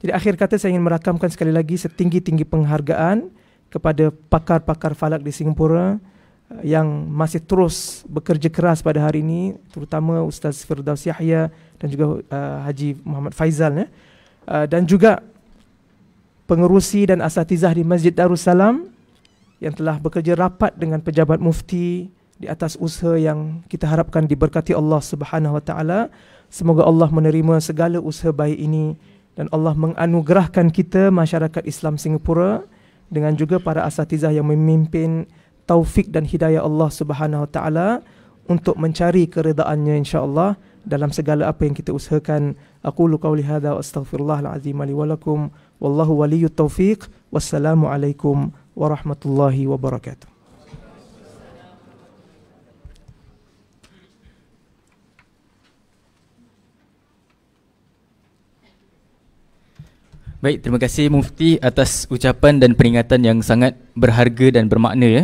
Speaker 6: Jadi akhir kata saya ingin merakamkan sekali lagi setinggi-tinggi penghargaan kepada pakar-pakar falak di Singapura yang masih terus bekerja keras pada hari ini, terutama Ustaz Firdaus Yahya dan juga Haji Muhammad Faizal, dan juga pengerusi dan asatizah di Masjid Darussalam yang telah bekerja rapat dengan pejabat mufti di atas usaha yang kita harapkan diberkati Allah Subhanahu Wa Taala. Semoga Allah menerima segala usaha baik ini dan Allah menganugerahkan kita masyarakat Islam Singapura dengan juga para asatizah yang memimpin, taufik dan hidayah Allah Subhanahu Wa Taala untuk mencari keredaannya insya-Allah dalam segala apa yang kita usahakan. Aqulu qauli hadza wa astaghfirullahal azim li wa lakum wallahu waliyyut taufiq. Wassalamualaikum warahmatullahi wabarakatuh.
Speaker 5: Baik, terima kasih Mufti atas ucapan dan peringatan yang sangat berharga dan bermakna ya.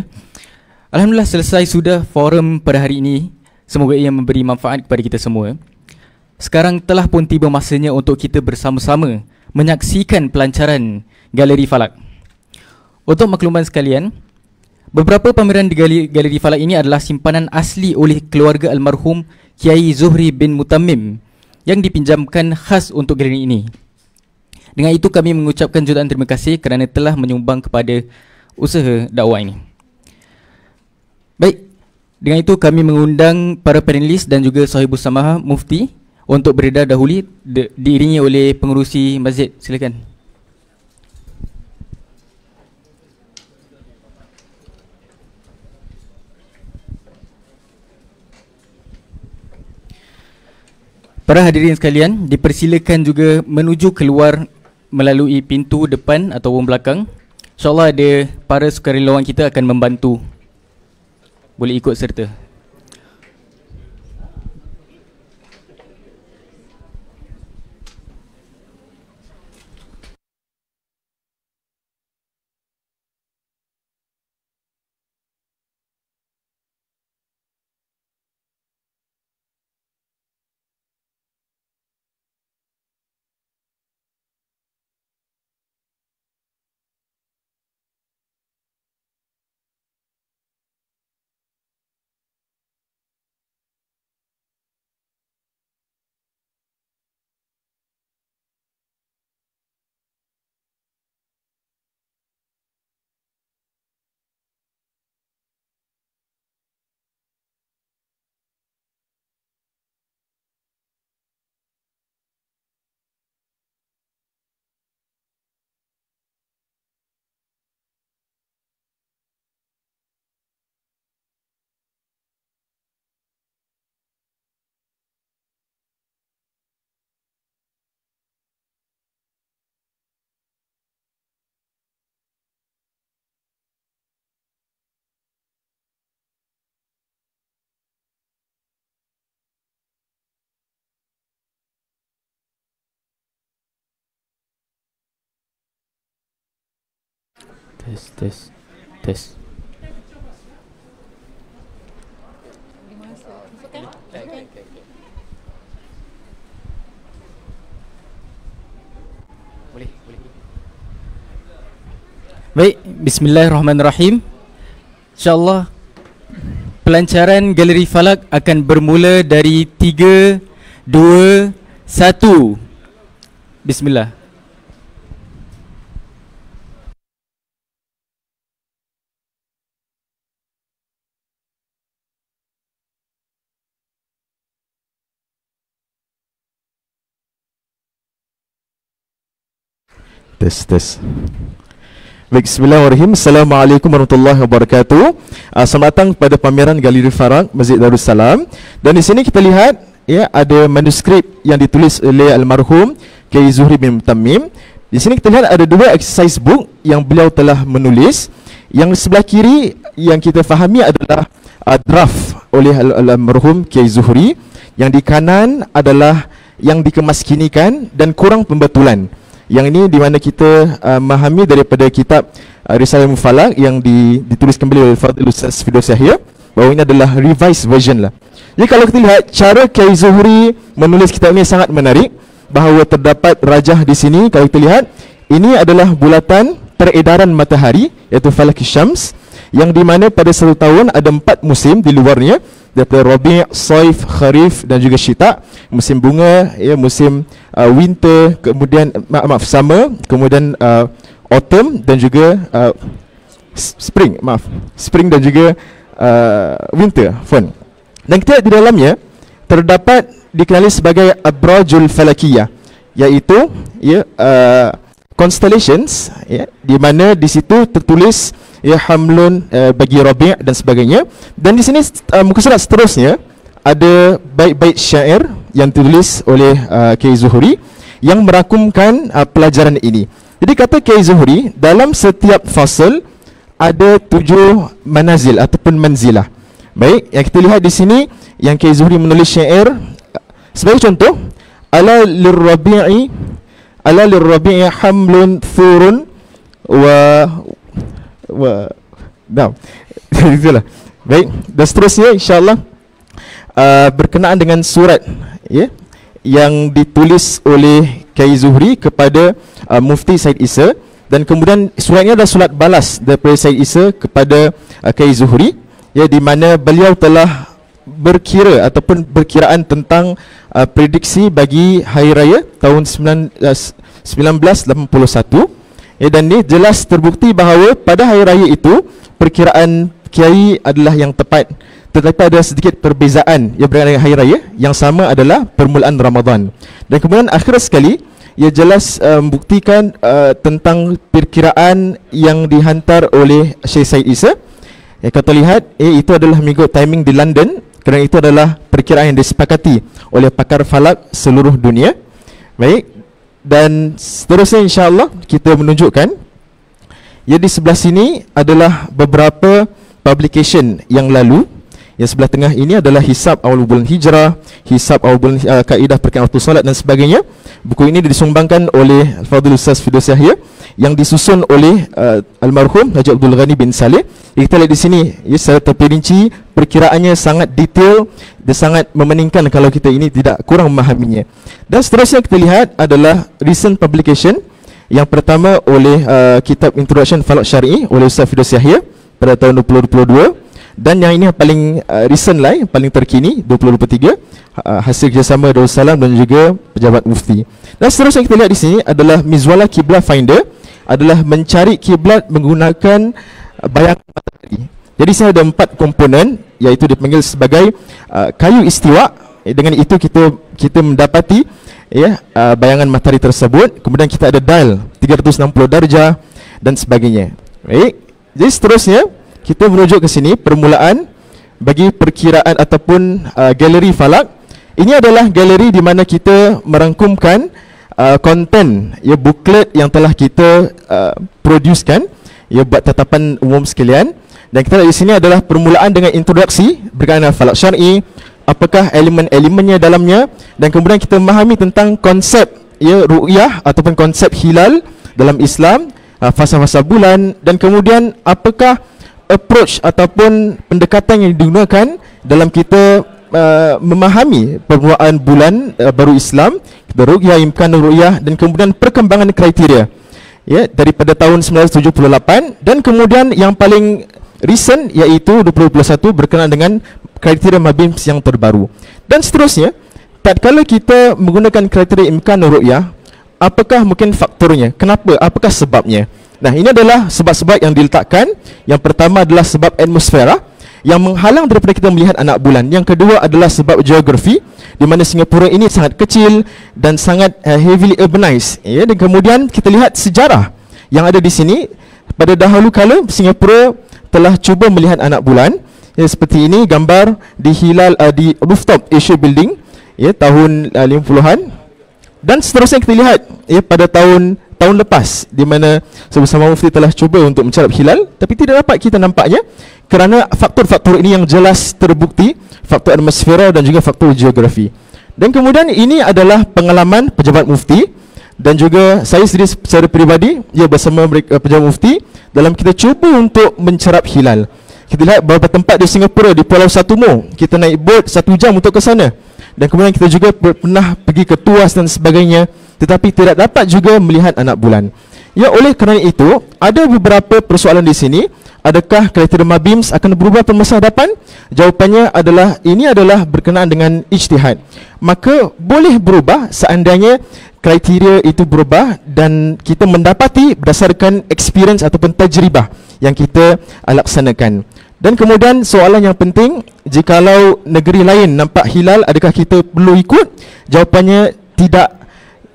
Speaker 5: Alhamdulillah selesai sudah forum pada hari ini. Semoga ia memberi manfaat kepada kita semua. Sekarang telah pun tiba masanya untuk kita bersama-sama menyaksikan pelancaran Galeri Falak. Untuk makluman sekalian, beberapa pameran di Galeri Falak ini adalah simpanan asli oleh keluarga almarhum Kiai Zuhri bin Mutammim yang dipinjamkan khas untuk galeri ini. Dengan itu kami mengucapkan jutaan terima kasih kerana telah menyumbang kepada usaha dakwah ini. Baik, dengan itu kami mengundang para panelis dan juga sahibus samahah Mufti untuk beredar dahulu diiringi oleh pengerusi masjid. Silakan. Para hadirin sekalian, dipersilakan juga menuju keluar melalui pintu depan ataupun belakang. InsyaAllah ada para sukarelawan kita akan membantu. Boleh ikut serta. Tes. Boleh. Baik, bismillahirrahmanirrahim. InsyaAllah pelancaran Galeri Falak akan bermula dari 3, 2, 1. Bismillah.
Speaker 1: Tes. Baik, bismillahirrahmanirrahim. Assalamualaikum warahmatullahi wabarakatuh. Selamat datang pada pameran Galeri Farag Masjid Darussalam. Dan di sini kita lihat ya ada manuskrip yang ditulis oleh almarhum Kiai Zuhri bin Mutammim. Di sini kita lihat ada dua exercise book yang beliau telah menulis. Yang sebelah kiri yang kita fahami adalah draft oleh almarhum Kiai Zuhri. Yang di kanan adalah yang dikemaskinikan dan kurang pembetulan. Yang ini di mana kita memahami daripada kitab Risalah Mufalak yang ditulis kembali oleh Fadil Ustaz Firdaus Yahya, bahawa ini adalah revised version lah. Jadi kalau kita lihat cara Kiai Zuhri menulis kitab ini sangat menarik, bahawa terdapat rajah di sini. Kalau kita lihat, ini adalah bulatan peredaran matahari, iaitu Falak Syams, yang di mana pada satu tahun ada 4 musim di luarnya, daripada Rabi', Saif, Kharif dan juga Syita. Musim bunga, ya, musim winter, kemudian summer, kemudian autumn dan juga spring dan juga winter, fun. Dan kita di dalamnya terdapat dikenali sebagai Abrajul Falakiyah, iaitu ya constellations, ya, di mana di situ tertulis ya hamlun bagi Rabi' dan sebagainya. Dan di sini muka surat seterusnya ada bait-bait syair yang ditulis oleh Kiai Zuhri yang merangkumkan pelajaran ini. Jadi kata Kiai Zuhri, dalam setiap fasal ada 7 manazil ataupun manzilah. Baik, yang kita lihat di sini yang Kiai Zuhri menulis syair sebagai contoh, ala lirrabi'i hamlun thurun wa itulah. Baik, dan seterusnya insya-Allah berkenaan dengan surat ya yang ditulis oleh Kiai Zuhri kepada Mufti Said Isa, dan kemudian suratnya adalah surat balas daripada Said Isa kepada Kiai Zuhri, ya, di mana beliau telah berkira ataupun berkiraan tentang prediksi bagi hari raya tahun 1981, ya, dan ini jelas terbukti bahawa pada hari raya itu perkiraan Kiai adalah yang tepat. Tetapi ada sedikit perbezaan yang berkaitan dengan hari raya. Yang sama adalah permulaan Ramadan. Dan kemudian akhir sekali, ia jelas membuktikan tentang perkiraan yang dihantar oleh Syekh Said Isa. Kata lihat, itu adalah mengikut timing di London, kerana itu adalah perkiraan yang disepakati oleh pakar falak seluruh dunia. Baik, dan seterusnya insya-Allah kita menunjukkan, ya, di sebelah sini adalah beberapa publication yang lalu. Yang sebelah tengah ini adalah Hisab Awal Bulan Hijrah, Hisab Awal Bulan Kaedah Perkiraan Waktu Solat dan sebagainya. Buku ini disumbangkan oleh Fadil Ustaz Firdaus Yahya yang disusun oleh almarhum Haji Abdul Ghani bin Saleh. Kita lihat di sini, ya, secara terperinci, perkiraannya sangat detail dan sangat memeningkan kalau kita ini tidak kurang memahaminya. Dan seterusnya kita lihat adalah recent publication. Yang pertama oleh kitab Introduction Falak Syar'i oleh Ustaz Firdaus Yahya pada tahun 2022. Dan yang ini yang paling recent lah, yang paling terkini 2023, hasil kerjasama Darussalam dan juga pejabat mufti. Dan seterusnya kita lihat di sini adalah Mizwala Qibla Finder, adalah mencari kiblat menggunakan bayangan matahari. Jadi sini ada 4 komponen, iaitu dipanggil sebagai kayu istiwa. Dengan itu kita mendapati, ya, bayangan matahari tersebut. Kemudian kita ada dial 360 darjah dan sebagainya. Baik. Jadi seterusnya kita merujuk ke sini permulaan bagi perkiraan ataupun galeri falak. Ini adalah galeri di mana kita merangkumkan konten, ya, booklet yang telah kita producekan, ya, buat tetapan umum sekalian. Dan kita lihat di sini adalah permulaan dengan introduksi berkaitan dengan falak syar'i, apakah elemen-elemennya dalamnya, dan kemudian kita memahami tentang konsep, ya, ru'yah ataupun konsep hilal dalam Islam, fasa-fasa bulan, dan kemudian apakah approach ataupun pendekatan yang digunakan dalam kita memahami permulaan bulan baru Islam, ru'yah, imkan ru'yah, dan kemudian perkembangan kriteria, ya, daripada tahun 1978, dan kemudian yang paling recent iaitu 2021 berkenaan dengan kriteria MABIMS yang terbaru. Dan seterusnya, tatkala kita menggunakan kriteria imkan ru'yah, apakah mungkin faktornya? Kenapa? Apakah sebabnya? Nah, ini adalah sebab-sebab yang diletakkan. Yang pertama adalah sebab atmosfera. yang menghalang daripada kita melihat anak bulan. Yang kedua adalah sebab geografi, di mana Singapura ini sangat kecil dan sangat heavily urbanized, ya. Dan kemudian kita lihat sejarah yang ada di sini. Pada dahulu kala Singapura telah cuba melihat anak bulan, ya, seperti ini gambar di hilal di rooftop Asia Building, ya, tahun 50-an. Dan seterusnya kita lihat, ya, pada tahun lepas, di mana Bersama Mufti telah cuba untuk mencarap hilal, tapi tidak dapat kita nampaknya kerana faktor-faktor ini yang jelas terbukti, faktor atmosfera dan juga faktor geografi. Dan kemudian ini adalah pengalaman pejabat mufti dan juga saya sendiri secara peribadi, ya, bersama pejabat mufti dalam kita cuba untuk mencarap hilal. Kita lihat beberapa tempat di Singapura, di Pulau Satumo, kita naik bot 1 jam untuk ke sana. Dan kemudian kita juga pernah pergi ke Tuas dan sebagainya, tetapi tidak dapat juga melihat anak bulan. Ya, oleh kerana itu ada beberapa persoalan di sini. Adakah kriteria MABIMS akan berubah pada masa hadapan? Jawapannya adalah ini adalah berkenaan dengan ijtihad. Maka boleh berubah seandainya kriteria itu berubah dan kita mendapati berdasarkan experience ataupun tajribah yang kita laksanakan. Dan kemudian soalan yang penting, jikalau negeri lain nampak hilal, adakah kita perlu ikut? Jawapannya tidak.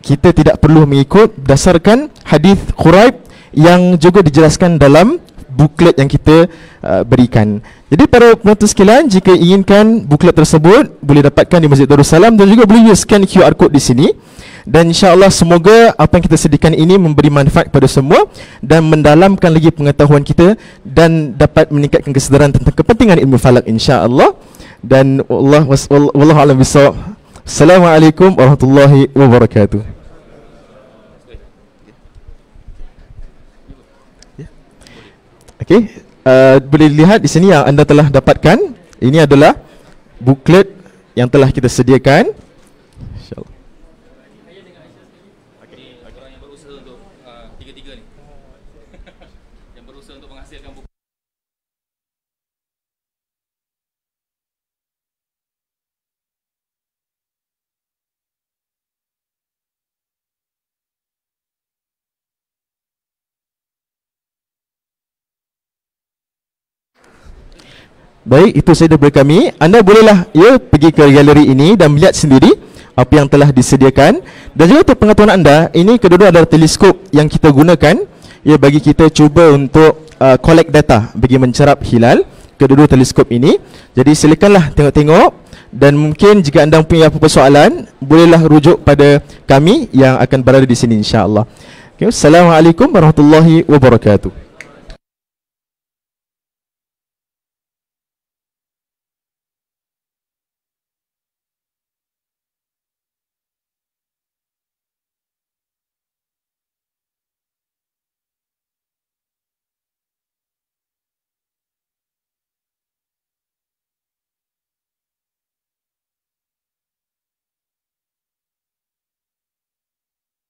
Speaker 1: Kita tidak perlu mengikut berdasarkan hadis Quraib yang juga dijelaskan dalam buklet yang kita berikan. Jadi para penonton sekalian, jika inginkan buklet tersebut boleh dapatkan di Masjid Darussalam dan juga boleh scan QR code di sini. Dan insya-Allah semoga apa yang kita sediakan ini memberi manfaat kepada semua dan mendalamkan lagi pengetahuan kita dan dapat meningkatkan kesedaran tentang kepentingan ilmu falak insya-Allah. Dan wallahu a'lam bissawab. Assalamualaikum warahmatullahi wabarakatuh. Okey, boleh lihat di sini yang anda telah dapatkan. Ini adalah buklet yang telah kita sediakan. InsyaAllah.
Speaker 5: Orang yang berusaha untuk tiga-tiga ni yang berusaha untuk menghasilkan buku.
Speaker 1: Baik, itu sahaja daripada kami. Anda bolehlah, ya, pergi ke galeri ini dan melihat sendiri apa yang telah disediakan. Dan juga untuk pengetahuan anda, ini kedua-dua adalah teleskop yang kita gunakan, ya, bagi kita cuba untuk collect data bagi mencarap hilal. Kedua-dua teleskop ini. Jadi silakanlah tengok-tengok. Dan mungkin jika anda punya apa-apa soalan, bolehlah rujuk pada kami yang akan berada di sini insya-Allah. Okay, Assalamualaikum warahmatullahi wabarakatuh.